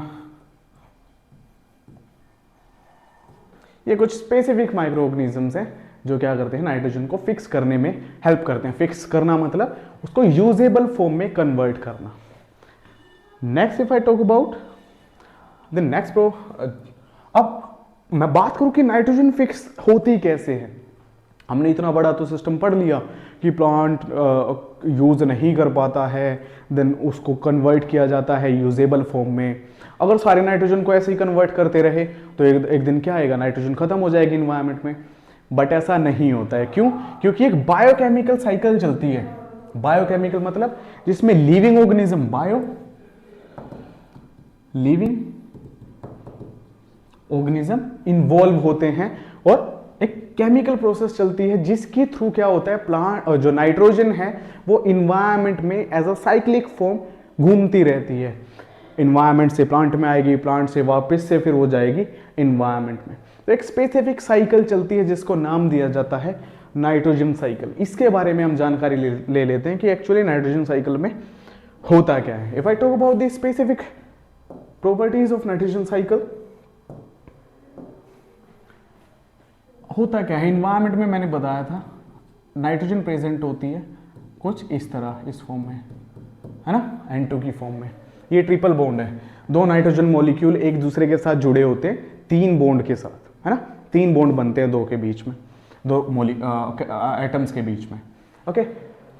ये कुछ स्पेसिफिक माइक्रो ऑर्गेनिजम्स हैं जो क्या करते हैं, नाइट्रोजन को फिक्स करने में हेल्प करते हैं। फिक्स करना मतलब उसको यूजेबल फॉर्म में कन्वर्ट करना। Next if I talk about the next pro, अब मैं बात करूं कि नाइट्रोजन फिक्स होती कैसे है। हमने इतना बड़ा तो सिस्टम पढ़ लिया कि प्लांट यूज नहीं कर पाता है, देन उसको कन्वर्ट किया जाता है यूजेबल फॉर्म में। अगर सारे नाइट्रोजन को ऐसे ही कन्वर्ट करते रहे तो एक दिन क्या आएगा, नाइट्रोजन खत्म हो जाएगी इन्वायरमेंट में। बट ऐसा नहीं होता है। क्यों? क्योंकि एक बायोकेमिकल साइकिल चलती है। बायोकेमिकल मतलब जिसमें living organism, bio living organism involve होते हैं और एक केमिकल प्रोसेस चलती है जिसके थ्रू क्या होता है, प्लांट और जो नाइट्रोजन है वो इन्वायरमेंट में एज अ साइक्लिक फॉर्म घूमती रहती है। इन्वायरमेंट से प्लांट में आएगी, प्लांट से वापस से फिर वो जाएगी इन्वायरमेंट में। तो एक स्पेसिफिक साइकिल चलती है जिसको नाम दिया जाता है नाइट्रोजन साइकिल। इसके बारे में हम जानकारी ले लेते हैं कि एक्चुअली नाइट्रोजन साइकिल में होता क्या है। If I talk about the specific properties of nitrogen cycle, होता क्या है, इन्वायरमेंट में मैंने बताया था नाइट्रोजन प्रेजेंट होती है कुछ इस तरह, इस फॉर्म में, है ना, N2 की फॉर्म में। ये ट्रिपल बॉन्ड है, दो नाइट्रोजन मॉलिक्यूल एक दूसरे के साथ जुड़े होते हैं 3 बॉन्ड के साथ, है ना, 3 बॉन्ड बनते हैं दो के बीच में, दो एटम्स के बीच में। ओके,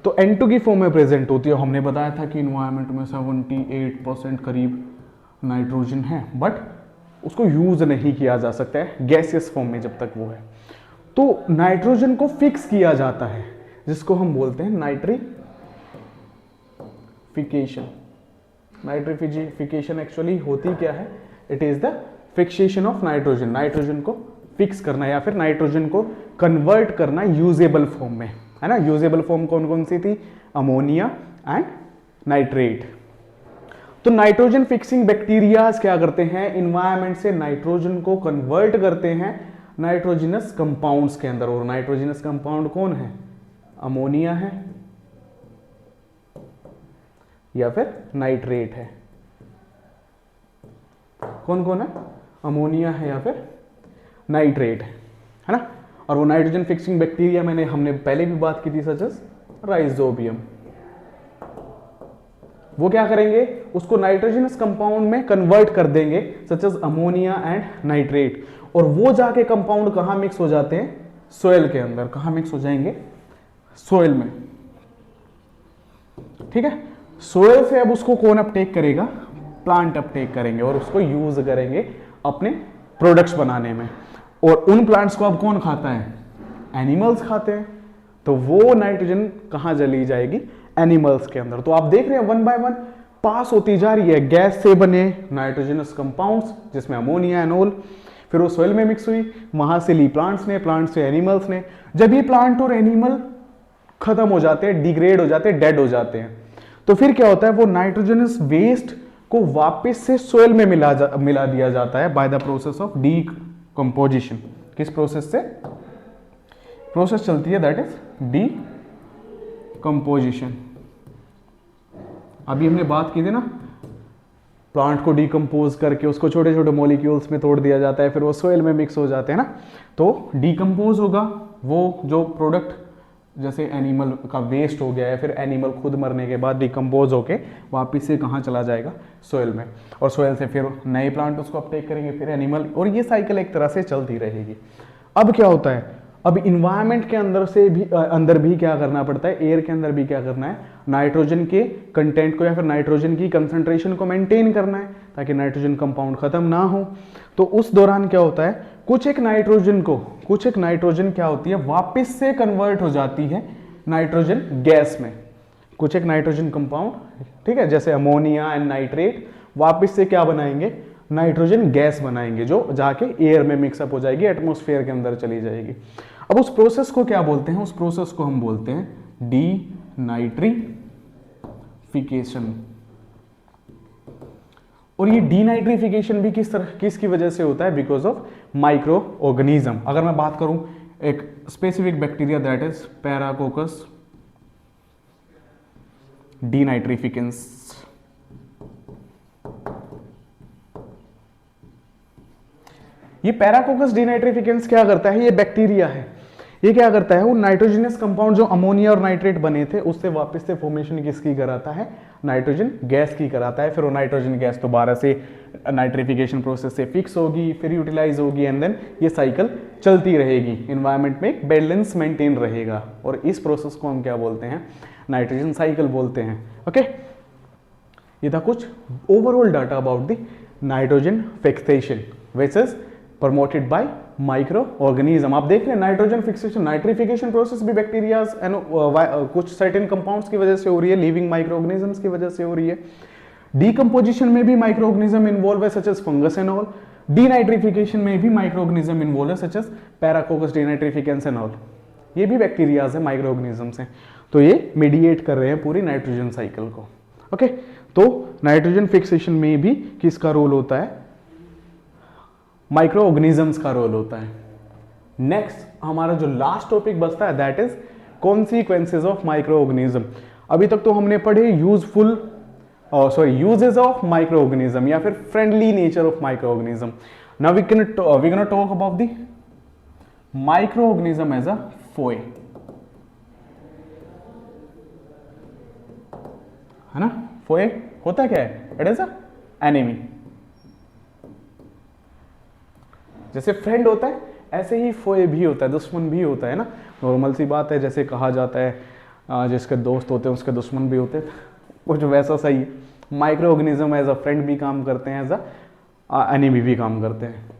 तो N2 की फॉर्म में प्रेजेंट होती है। हमने बताया था कि इन्वायरमेंट में 78% करीब नाइट्रोजन है, बट उसको यूज नहीं किया जा सकता है गैसियस फॉर्म में जब तक वो है। तो नाइट्रोजन को फिक्स किया जाता है जिसको हम बोलते हैं नाइट्रिफिकेशन। नाइट्रिफिकेशन एक्चुअली होती क्या है, it is the fixation of nitrogen, nitrogen को फिक्स करना या फिर नाइट्रोजन को कन्वर्ट करना यूजेबल फॉर्म में, है ना। यूजेबल फॉर्म कौन कौन सी थी, अमोनिया एंड नाइट्रेट। तो नाइट्रोजन फिक्सिंग बैक्टीरियाज क्या करते हैं, इन्वायरमेंट से नाइट्रोजन को कन्वर्ट करते हैं नाइट्रोजनस कंपाउंड्स के अंदर। और नाइट्रोजनस कंपाउंड कौन है, अमोनिया है या फिर नाइट्रेट है। कौन कौन है, अमोनिया है या फिर नाइट्रेट है ना। और वो नाइट्रोजन फिक्सिंग बैक्टीरिया हमने पहले भी बात की थी, सच एज राइजोबियम। वो क्या करेंगे, उसको नाइट्रोजनस कंपाउंड में कन्वर्ट कर देंगे such as ammonia and nitrate. और वो जाके कंपाउंड कहां मिक्स हो जाते हैं, सोयल के अंदर। कहां मिक्स हो जाएंगे, सोयल में। ठीक है, सोयल से अब उसको कौन अपटेक करेगा, प्लांट अपटेक करेंगे और उसको यूज करेंगे अपने प्रोडक्ट्स बनाने में। और उन प्लांट्स को अब कौन खाता है, एनिमल्स खाते हैं। तो वो नाइट्रोजन कहां चली जाएगी, एनिमल्स के अंदर। तो आप देख रहे हैं 1 बाय 1 पास होती जा रही है। गैस से बने नाइट्रोजनस कंपाउंड्स जिसमें अमोनिया एंड ऑल, फिर वो सोइल में मिक्स हुई, वहां से ली प्लांट्स ने, प्लांट से एनिमल्स ने। जब ये प्लांट और एनिमल खत्म हो जाते हैं, डिग्रेड हो जाते हैं, डेड हो जाते हैं, तो फिर क्या होता है, वो नाइट्रोजनस वेस्ट को वापस से सोइल में मिला दिया जाता है by the process of decomposition. किस प्रोसेस से प्रोसेस चलती है, दैट इज डीकंपोजिशन। अभी हमने बात की थी ना, प्लांट को डीकंपोज करके उसको छोटे छोटे मॉलिक्यूल्स में तोड़ दिया जाता है, फिर वो सोइल में मिक्स हो जाते हैं ना। तो डीकंपोज होगा वो जो प्रोडक्ट, जैसे एनिमल का वेस्ट हो गया है, फिर एनिमल खुद मरने के बाद डिकम्पोज होके वापस से कहाँ चला जाएगा, सोइल में। और सोइल से फिर नए प्लांट उसको अपटेक करेंगे, फिर एनिमल, और ये साइकिल एक तरह से चलती रहेगी। अब क्या होता है, अब इन्वायरमेंट के अंदर भी क्या करना पड़ता है, एयर के अंदर भी क्या करना है, नाइट्रोजन के कंटेंट को या फिर नाइट्रोजन की कंसंट्रेशन को मेंटेन करना है ताकि नाइट्रोजन कंपाउंड खत्म ना हो। तो उस दौरान क्या होता है, कुछ एक नाइट्रोजन क्या होती है, वापस से कन्वर्ट हो जाती है नाइट्रोजन गैस में। कुछ एक नाइट्रोजन कंपाउंड, ठीक है, जैसे अमोनिया एंड नाइट्रेट, वापस से क्या बनाएंगे, नाइट्रोजन गैस बनाएंगे, जो जाके एयर में मिक्सअप हो जाएगी, एटमॉस्फेयर के अंदर चली जाएगी। अब उस प्रोसेस को क्या बोलते हैं, उस प्रोसेस को हम बोलते हैं डीनाइट्रिफिकेशन। और ये डीनाइट्रिफिकेशन भी किसकी वजह से होता है, बिकॉज ऑफ माइक्रो ऑर्गेनिज्म। अगर मैं बात करूं एक स्पेसिफिक बैक्टीरिया, दैट इज पैराकोकस डीनाइट्रिफिकेंस। ये पैराकोकस डीनाइट्रिफिकेंस क्या करता है, ये बैक्टीरिया है, ये क्या करता है, वो नाइट्रोजनस कंपाउंड जो अमोनिया और नाइट्रेट बने थे उससे वापस से फॉर्मेशन किसकी कराता है, नाइट्रोजन गैस की कराता है। फिर वो नाइट्रोजन गैस दोबारा से नाइट्रिफिकेशन प्रोसेस से फिक्स होगी, फिर यूटिलाइज होगी, एंड देन ये साइकिल चलती रहेगी, इन्वायरमेंट में एक बैलेंस मेंटेन रहेगा, और इस प्रोसेस को हम क्या बोलते हैं, नाइट्रोजन साइकिल बोलते हैं। ओके, ये था कुछ overall data about the nitrogen fixation which is promoted by micro organism. आप देख रहे हैं नाइट्रोजन फिक्सेशन, नाइट्रिफिकेशन प्रोसेस भी बैक्टीरियाज एंड कुछ सर्टेन कंपाउंड्स की वजह से हो रही है, लिविंग माइक्रो ऑर्गेनिजम्स की वजह से हो रही है। डीकंपोजिशन में भी माइक्रो ऑर्गेनिज्म इन्वॉल्व है such as fungus and all. Denitrification में भी माइक्रो ऑर्गेनिज्म इन्वॉल्व है such as paracoccus denitrificans and all. ये भी बैक्टीरियाज है, माइक्रो ऑर्गेनिजम्स हैं, तो ये मीडिएट कर रहे हैं पूरी नाइट्रोजन साइकिल को। ओके, तो नाइट्रोजन फिक्सेशन में भी किसका रोल होता है, माइक्रो ऑर्गेनिजम्स का रोल होता है। नेक्स्ट हमारा जो लास्ट टॉपिक बचता है that is consequences of micro organism. अभी तक तो हमने पढ़े यूजेस ऑफ माइक्रो ऑर्गेनिज्म या फिर friendly nature of micro organism. Now we gonna talk about the micro organism as a foe, है ना। फोए होता क्या है, इट इज अ एनिमी। जैसे फ्रेंड होता है ऐसे ही फोए भी होता है, दुश्मन भी होता है ना, नॉर्मल सी बात है। जैसे कहा जाता है जिसके दोस्त होते हैं उसके दुश्मन भी होते हैं, कुछ वैसा सही है। Micro organism as a friend भी काम करते हैं, एज अ एनिमी भी काम करते हैं।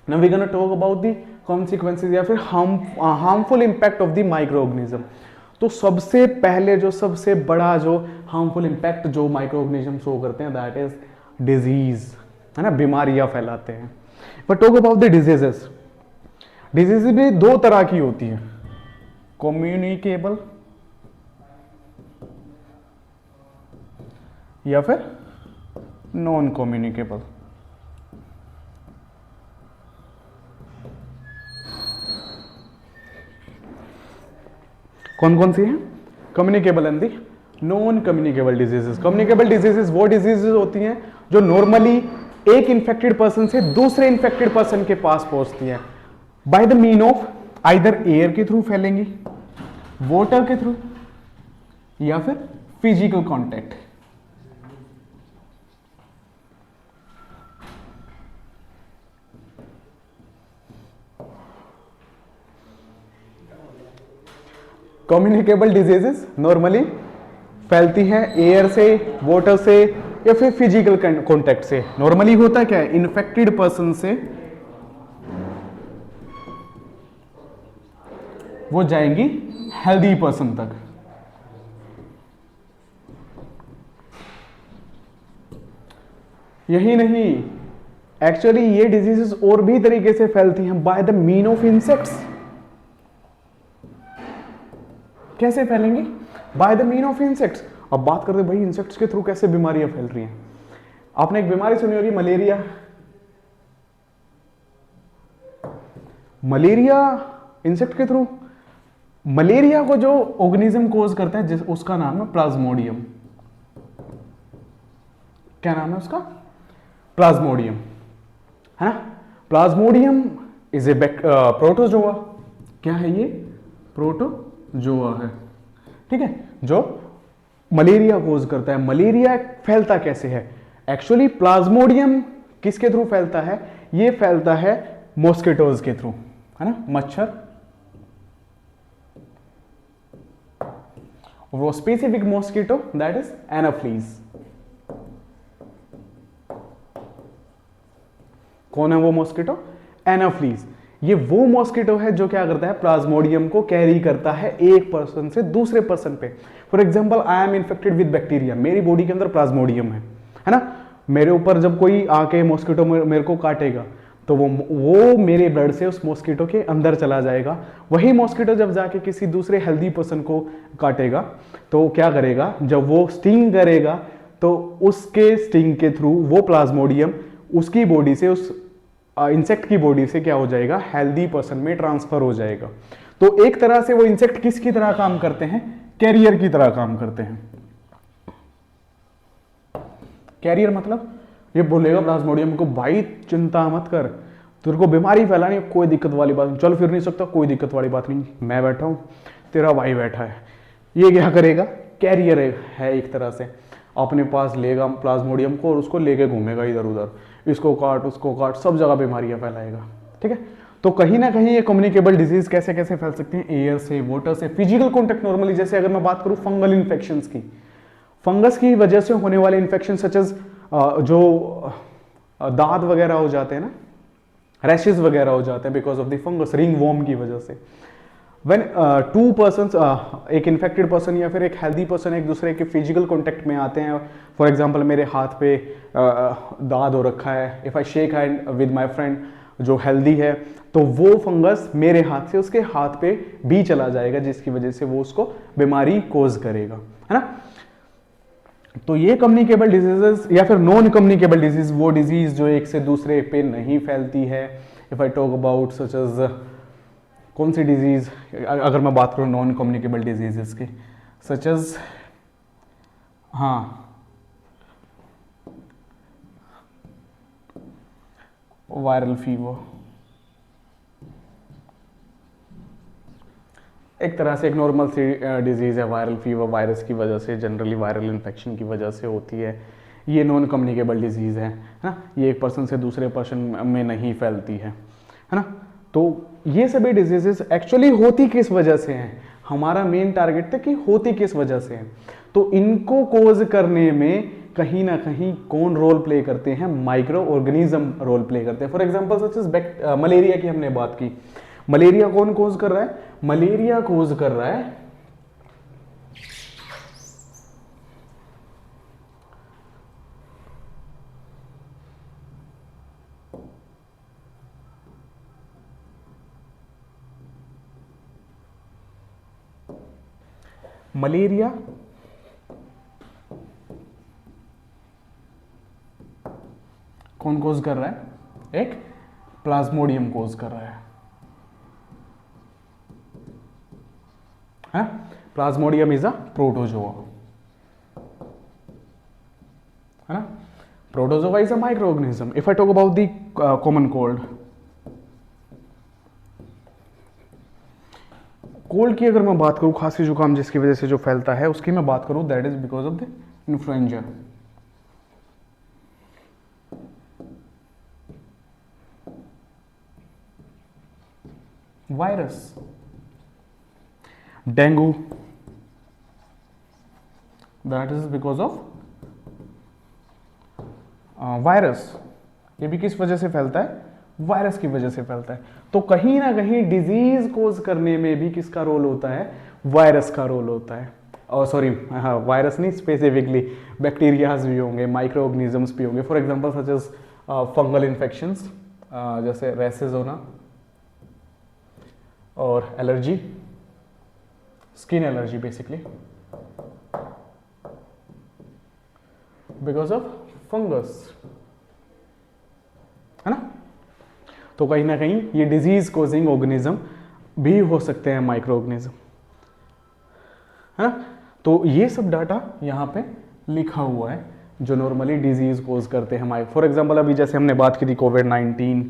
Now we gonna talk about the consequences या फिर harmful impact of the micro organism. तो सबसे पहले जो सबसे बड़ा जो हार्मफुल इम्पैक्ट जो माइक्रो ऑर्गेनिज्म शो करते हैं दैट इज डिजीज, है ना, बीमारियां फैलाते हैं। But talk about the diseases, disease भी दो तरह की होती है, कम्युनिकेबल या फिर नॉन कम्युनिकेबल। कौन कौन सी है, communicable and the non communicable diseases. Communicable diseases वो डिजीजेस होती हैं जो नॉर्मली एक इन्फेक्टेड पर्सन से दूसरे इन्फेक्टेड पर्सन के पास पहुंचती है bye the mean of either air के थ्रू फैलेंगी, वाटर के थ्रू या फिर physical contact. Communicable diseases normally फैलती है एयर से, वाटर से या फिर फिजिकल कांटेक्ट से। नॉर्मली होता क्या है, इन्फेक्टेड पर्सन से वो जाएंगी हेल्दी पर्सन तक। यही नहीं, एक्चुअली ये डिजीजेस और भी तरीके से फैलती हैं by the mean of insects. कैसे फैलेंगी, by the mean of insects. अब बात करते भाई इंसेक्ट्स के थ्रू कैसे बीमारियां फैल रही हैं। आपने एक बीमारी सुनी होगी मलेरिया। मलेरिया इंसेक्ट के थ्रू, मलेरिया को जो ऑर्गेनिज्म कोज करता है उसका नाम है प्लाज्मोडियम। क्या नाम है उसका, प्लाज्मोडियम, है ना। Plasmodium is a protozoa. क्या है ये, प्रोटोजोआ है, ठीक है, जो मलेरिया कोज करता है। मलेरिया फैलता कैसे है, एक्चुअली प्लाज्मोडियम किसके थ्रू फैलता है, ये फैलता है मॉस्किटोज के थ्रू, है ना, मच्छर। वो specific mosquito that is Anopheles. कौन है वो मॉस्किटो, एनाफ्लीज। ये वो मॉस्किटो है जो क्या करता है, प्लाज्मोडियम को कैरी करता है एक पर्सन से दूसरे पर्सन पे। For example I am infected with bacteria, मेरी बॉडी के अंदर प्लाज्मोडियम है ना। मेरे ऊपर जब कोई आके मॉस्किटो मेरे को काटेगा तो वो मेरे ब्लड से उस मॉस्किटो के अंदर चला जाएगा। वही मॉस्किटो जब जाके किसी दूसरे हेल्दी पर्सन को काटेगा तो क्या करेगा, जब वो स्टिंग करेगा तो उसके स्टिंग के थ्रू वो प्लाज्मोडियम उसकी बॉडी से, उस इंसेक्ट की बॉडी से क्या हो जाएगा, हेल्दी पर्सन में ट्रांसफर हो जाएगा। तो एक तरह से वो इंसेक्ट किसकी तरह काम करते हैं, कैरियर की तरह काम करते हैं। कैरियर मतलब ये बोलेगा प्लाज्मोडियम को, भाई चिंता मत कर, तेरे को बीमारी फैलानी है, कोई दिक्कत वाली बात नहीं, चल फिर नहीं सकता, कोई दिक्कत वाली बात नहीं, मैं बैठा हूँ, तेरा भाई बैठा है। ये क्या करेगा, कैरियर है एक तरह से, अपने पास लेगा प्लाज्मोडियम को और उसको लेके घूमेगा इधर उधर, इसको काट उसको काट, सब जगह बीमारियां फैलाएगा। ठीक है, तो कहीं ना कहीं ये कम्युनिकेबल डिजीज कैसे कैसे फैल सकते हैं, एयर से, वाटर से, फिजिकल कॉन्टेक्ट नॉर्मली, जैसे अगर मैं बात करूं फंगल इन्फेक्शंस की, फंगस की वजह से होने वाले इन्फेक्शन सच एज जो दांत वगैरह हो जाते हैं ना, रैशेज वगैरह हो जाते हैं because of the fungus, ringworm की वजह से। व्हेन टू पर्सन्स, एक इन्फेक्टेड पर्सन या फिर एक हेल्दी पर्सन एक दूसरे के फिजिकल कॉन्टेक्ट में आते हैं, फॉर एग्जांपल मेरे हाथ पे दाद हो रखा है, if I shake hand with my friend जो हेल्दी है, तो वो फंगस मेरे हाथ से उसके हाथ पे भी चला जाएगा, जिसकी वजह से वो उसको बीमारी कोज करेगा, है ना। तो ये कम्युनिकेबल डिजीजेस या फिर नॉन कम्युनिकेबल डिजीज, वो डिजीज जो एक से दूसरे पे नहीं फैलती है। If I talk about such as, कौन सी डिजीज, अगर मैं बात करूं नॉन कम्युनिकेबल डिजीजेस की, सच एज, हाँ, वायरल फीवर, एक तरह से एक नॉर्मल सी डिजीज है वायरल फीवर, वायरस की वजह से, जनरली वायरल इन्फेक्शन की वजह से होती है। ये नॉन कम्युनिकेबल डिजीज है ना, ये एक पर्सन से दूसरे पर्सन में नहीं फैलती है ना। तो ये सभी डिजीजेस एक्चुअली होती किस वजह से हैं, हमारा मेन टारगेट था कि होती किस वजह से हैं। तो इनको कोज करने में कहीं ना कहीं कौन रोल प्ले करते हैं, माइक्रो ऑर्गेनिज्म रोल प्ले करते हैं। For example such as malaria की हमने बात की, मलेरिया कौन कोज कर रहा है, मलेरिया कोज कर रहा है मलेरिया कौन कोज कर रहा है, एक प्लाज्मोडियम कोज कर रहा है? प्लाज्मोडियम इज अ प्रोटोजोआ, है ना। Protozoa is a micro organism. If I talk about the common cold, cold की अगर मैं बात करूं, खांसी जुकाम जिसकी वजह से जो फैलता है उसकी मैं बात करूं, that is because of the influenza. Virus, dengue, that is because of virus. ये भी किस वजह से फैलता है, वायरस की वजह से फैलता है। तो कहीं ना कहीं डिजीज कोज करने में भी किसका रोल होता है, वायरस का रोल होता है। और सॉरी, हाँ, वायरस नहीं, स्पेसिफिकली बैक्टीरियाज भी होंगे, माइक्रो ऑर्गेनिजम्स भी होंगे। For example such as fungal infections, जैसे रैसेज होना और allergy, skin allergy basically because of fungus, है ना। तो कहीं ना कहीं ये डिजीज कोजिंग ऑर्गेनिज्म भी हो सकते हैं, माइक्रो ऑर्गेनिज्म, है ना। तो ये सब डाटा यहाँ पे लिखा हुआ है जो नॉर्मली डिजीज कोज करते हैं। फॉर एग्जांपल अभी जैसे हमने बात की थी कोविड-19,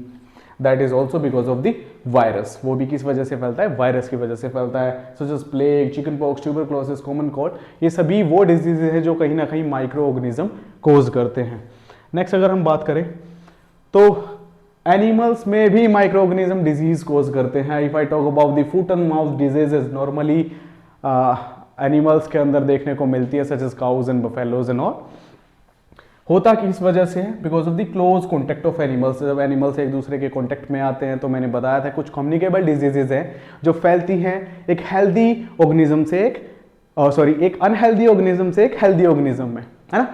that is also because of the virus. वो भी किस वजह से फैलता है, वायरस की वजह से फैलता है। Such as plague, chicken pox, tuberculosis, common cold, ये सभी वो डिजीज है जो कहीं ना कहीं माइक्रो ऑर्गेनिज्म कोज करते हैं। नेक्स्ट अगर हम बात करें तो एनिमल्स में भी माइक्रो ऑर्गेनिज्म डिजीज कोज करते हैं। If I talk about the foot and mouth diseases, normally animals के अंदर देखने को मिलती है, such as cows and buffaloes and all. होता किस वजह से है, because of the close contact of animals. जब एनिमल्स एक दूसरे के कॉन्टेक्ट में आते हैं, तो मैंने बताया था कुछ कम्युनिकेबल डिजीजेज हैं जो फैलती हैं एक हेल्दी ऑर्गेनिज्म से एक अनहेल्दी ऑर्गेनिज्म से एक हेल्दी ऑर्गेनिज्म में, है ना।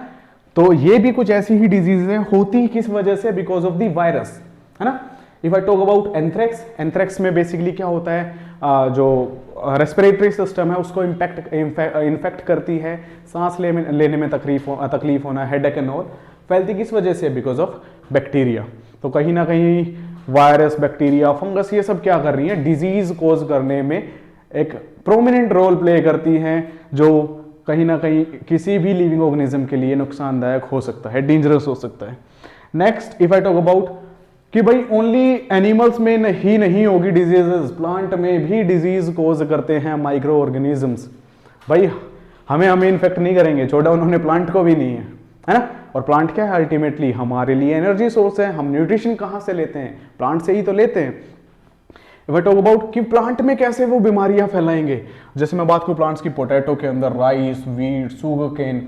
तो ये भी कुछ ऐसी ही डिजीज है, होती किस वजह से, बिकॉज ऑफ द वायरस, है ना। If I talk about anthrax, anthrax में बेसिकली क्या होता है, जो रेस्पिरेटरी सिस्टम है उसको इन्फेक्ट करती है, सांस लेने में तकलीफ होना, हेडेक एंड ऑल, फैलती किस वजह से, बिकॉज ऑफ बैक्टीरिया। तो कहीं ना कहीं वायरस, बैक्टीरिया, फंगस, ये सब क्या कर रही है, डिजीज कोज करने में एक प्रोमिनेंट रोल प्ले करती हैं, जो कहीं ना कहीं किसी भी लिविंग ऑर्गेनिज्म के लिए नुकसानदायक हो सकता है, डेंजरस हो सकता है। Next if I talk about कि भाई ओनली एनिमल्स में ही नहीं होगी डिजीजेस, प्लांट में भी डिजीज कोज करते हैं माइक्रो ऑर्गेनिजम्स। भाई हमें इन्फेक्ट नहीं करेंगे, छोड़ा उन्होंने प्लांट को भी नहीं है ना। और प्लांट क्या है, अल्टीमेटली हमारे लिए एनर्जी सोर्स है। हम न्यूट्रिशन कहाँ से लेते हैं, प्लांट से ही तो लेते हैं। इफ आई टॉक अबाउट कि प्लांट में कैसे वो बीमारियां फैलाएंगे, जैसे मैं बात करूं प्लांट्स की, पोटैटो के अंदर राइस, वीट, शुगर केन,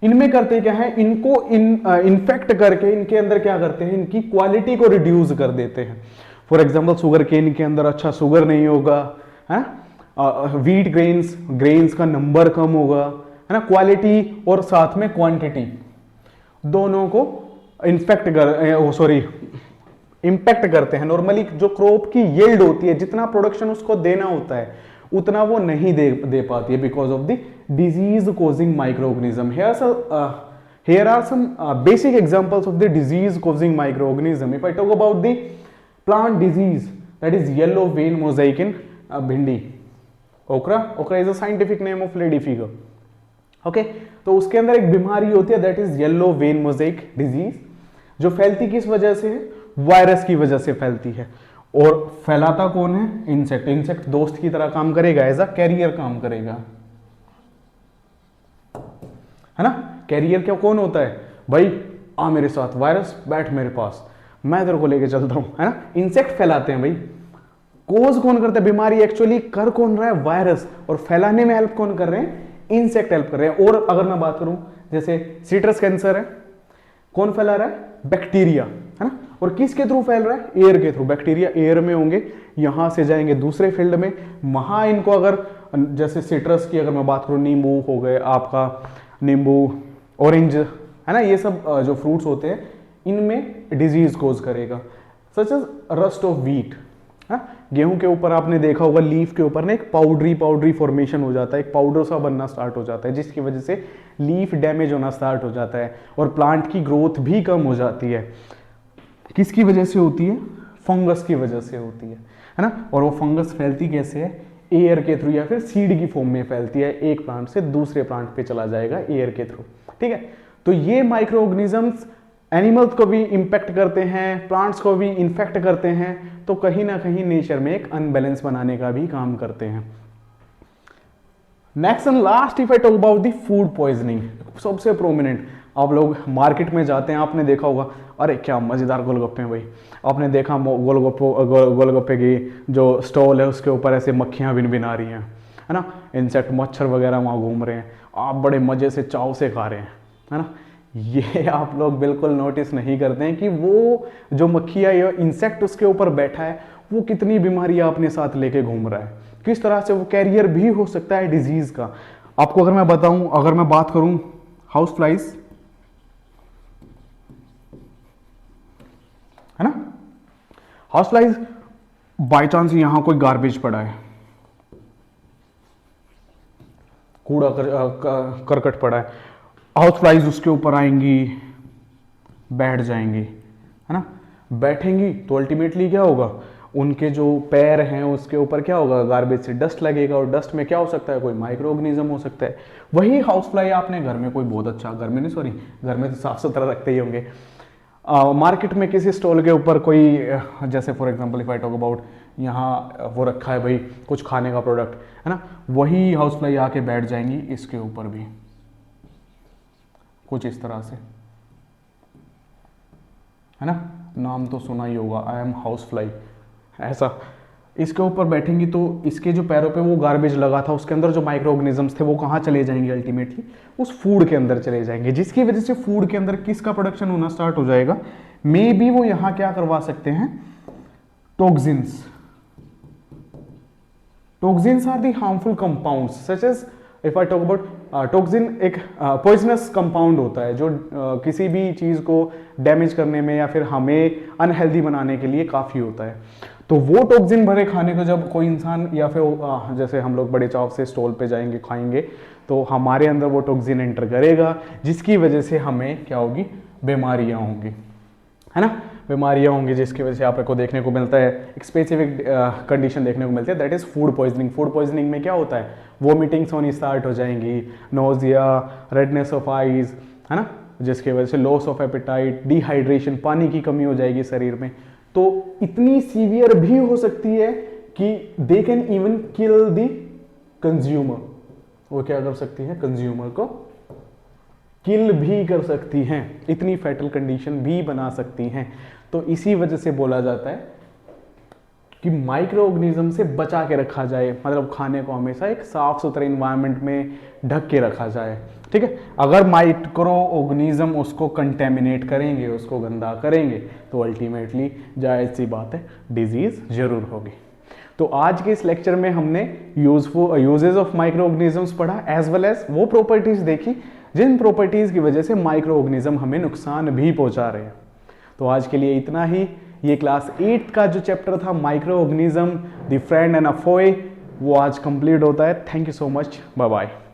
इनमें करते क्या है, इनको इन्फेक्ट करके इनके अंदर क्या करते हैं, इनकी क्वालिटी को रिड्यूस कर देते हैं। फॉर एग्जाम्पल शुगर केन के अंदर अच्छा शुगर नहीं होगा, है वीट ग्रेन्स का नंबर कम होगा, है ना, क्वालिटी और साथ में क्वांटिटी दोनों को इम्पैक्ट करते हैं। नॉर्मली जो क्रॉप की यील्ड होती है, जितना प्रोडक्शन उसको देना होता है उतना वो नहीं दे पाती है because of the disease causing micro organism. Here are some basic examples of the disease causing microorganism. If I talk about the plant disease, that is yellow vein mosaic in भिंडी, okra is a scientific name of ladyfinger. Okay तो उसके अंदर एक बीमारी होती है that is yellow vein mosaic disease, जो फैलती किस वजह से है, वायरस की वजह से फैलती है। और फैलाता कौन है, इंसेक्ट। इंसेक्ट दोस्त की तरह काम करेगा, एज अ कैरियर काम करेगा, है ना। कैरियर क्या कौन होता है, भाई आ मेरे साथ वायरस, बैठ मेरे पास, मैं तेरे को लेके चलता हूं, है ना। इंसेक्ट फैलाते हैं भाई। कोज कौन करता है बीमारी, एक्चुअली कर कौन रहा है, वायरस, और फैलाने में हेल्प कौन कर रहे हैं, इंसेक्ट हेल्प कर रहे हैं। और अगर मैं बात करूं जैसे सिट्रस कैंसर है, कौन फैला रहा है, बैक्टीरिया, है ना। और किसके थ्रू फैल रहा है, एयर के थ्रू। बैक्टीरिया एयर में होंगे, यहां से जाएंगे दूसरे फील्ड में, वहां इनको अगर जैसे सिट्रस की अगर मैं बात करूं, नींबू हो गए आपका, नींबू, ऑरेंज, है ना, ये सब जो फ्रूट्स होते हैं इनमें डिजीज कोज करेगा। Such as rust of wheat, गेहूं के ऊपर आपने देखा होगा लीफ के ऊपर ना एक पाउडरी फॉर्मेशन हो जाता है, एक पाउडर सा बनना स्टार्ट हो जाता है, जिसकी वजह से लीफ डैमेज होना स्टार्ट हो जाता है और प्लांट की ग्रोथ भी कम हो जाती है। किसकी वजह से होती है, फंगस की वजह से होती है ना। और वो फंगस फैलती कैसे है, एयर के थ्रू या फिर सीड की फॉर्म में फैलती है, एक प्लांट से दूसरे प्लांट पे चला जाएगा एयर के थ्रू, ठीक है। तो ये माइक्रो ऑर्गेनिजम्स एनिमल्स को भी इंपैक्ट करते हैं, प्लांट्स को भी इन्फेक्ट करते हैं, तो कहीं ना कहीं नेचर में एक अनबैलेंस बनाने का भी काम करते हैं। Next and last if I talk about the food poisoning, सबसे प्रोमिनेंट। आप लोग मार्केट में जाते हैं, आपने देखा होगा, अरे क्या मजेदार गोलगप्पे हैं भाई, आपने देखा गोलगप्पे की जो स्टॉल है उसके ऊपर ऐसे मक्खियां बिन आ रही हैं, है ना, इंसेक्ट मच्छर वगैरह वहाँ घूम रहे हैं, आप बड़े मजे से चाव से खा रहे हैं, है ना। ये आप लोग बिल्कुल नोटिस नहीं करते हैं कि वो जो मक्खिया या इंसेक्ट उसके ऊपर बैठा है वो कितनी बीमारियां अपने साथ लेके घूम रहा है, किस तरह से वो कैरियर भी हो सकता है डिजीज का। आपको अगर मैं बताऊं, अगर मैं बात करूं हाउस फ्लाइज, है ना, हाउस फ्लाइज बाय चांस यहां कोई गार्बेज पड़ा है, कूड़ा करकट पड़ा है, हाउस फ्लाइज उसके ऊपर आएंगी, बैठ जाएंगी, है ना। बैठेंगी तो अल्टीमेटली क्या होगा, उनके जो पैर हैं उसके ऊपर क्या होगा, गार्बेज से डस्ट लगेगा, और डस्ट में क्या हो सकता है, कोई माइक्रो ऑर्गेनिज्म हो सकता है। वही हाउस फ्लाई आपने घर में कोई बहुत अच्छा, घर में नहीं सॉरी, घर में तो साफ सुथरा रखते ही होंगे, मार्केट में किसी स्टॉल के ऊपर कोई, जैसे for example if I talk about, यहाँ वो रखा है भाई कुछ खाने का प्रोडक्ट, है ना, वही हाउस फ्लाई आके बैठ जाएंगी इसके ऊपर भी, कुछ इस तरह से, है ना। नाम तो सुना ही होगा, आई एम हाउस फ्लाई, ऐसा इसके ऊपर बैठेंगी तो इसके जो पैरों पे वो गार्बेज लगा था उसके अंदर जो माइक्रो ऑर्गेनिजम्स थे वो कहाँ चले जाएंगे, अल्टीमेटली उस फूड के अंदर चले जाएंगे, जिसकी वजह से फूड के अंदर किसका प्रोडक्शन होना स्टार्ट हो जाएगा, मे बी वो यहाँ क्या करवा सकते हैं, toxins. Toxins are the harmful compounds such as, if I talk about toxin एक पॉइजनस कंपाउंड होता है जो किसी भी चीज़ को डैमेज करने में या फिर हमें अनहेल्दी बनाने के लिए काफ़ी होता है। तो वो टॉक्सिन भरे खाने को जब कोई इंसान या फिर जैसे हम लोग बड़े चाव से स्टॉल पे जाएंगे खाएंगे तो हमारे अंदर वो टॉक्सिन एंटर करेगा, जिसकी वजह से हमें क्या होगी, बीमारियां होंगी, है ना। बीमारियाँ होंगी जिसकी वजह से आपको देखने को मिलता है, एक स्पेसिफिक कंडीशन देखने को मिलती है, that is food poisoning. Food poisoning में क्या होता है, वोमिटिंग्स होनी स्टार्ट हो जाएंगी, नोजिया, रेडनेस ऑफ आइज, है ना, जिसकी वजह से लॉस ऑफ एपेटाइट, डिहाइड्रेशन, पानी की कमी हो जाएगी शरीर में। तो इतनी सीवियर भी हो सकती है कि they can even kill the consumer. वो क्या कर सकती है, कंज्यूमर को किल भी कर सकती हैं, इतनी फैटल कंडीशन भी बना सकती हैं। तो इसी वजह से बोला जाता है कि माइक्रो ऑर्गेनिज्म से बचा के रखा जाए, मतलब खाने को हमेशा एक साफ सुथरे इन्वायरमेंट में ढक के रखा जाए। ठीक है, अगर माइक्रो ऑर्गेनिज्म उसको कंटेमिनेट करेंगे, उसको गंदा करेंगे, तो अल्टीमेटली जायज़ सी बात है डिजीज जरूर होगी। तो आज के इस लेक्चर में हमने यूजेस ऑफ माइक्रो ऑर्गेनिजम्स पढ़ा, एज वेल एज वो प्रॉपर्टीज देखी जिन प्रॉपर्टीज की वजह से माइक्रो ऑर्गेनिज्म हमें नुकसान भी पहुंचा रहे हैं। तो आज के लिए इतना ही। ये क्लास 8 का जो चैप्टर था micro organism the friend and a foe, वो आज कंप्लीट होता है। Thank you so much, bye bye.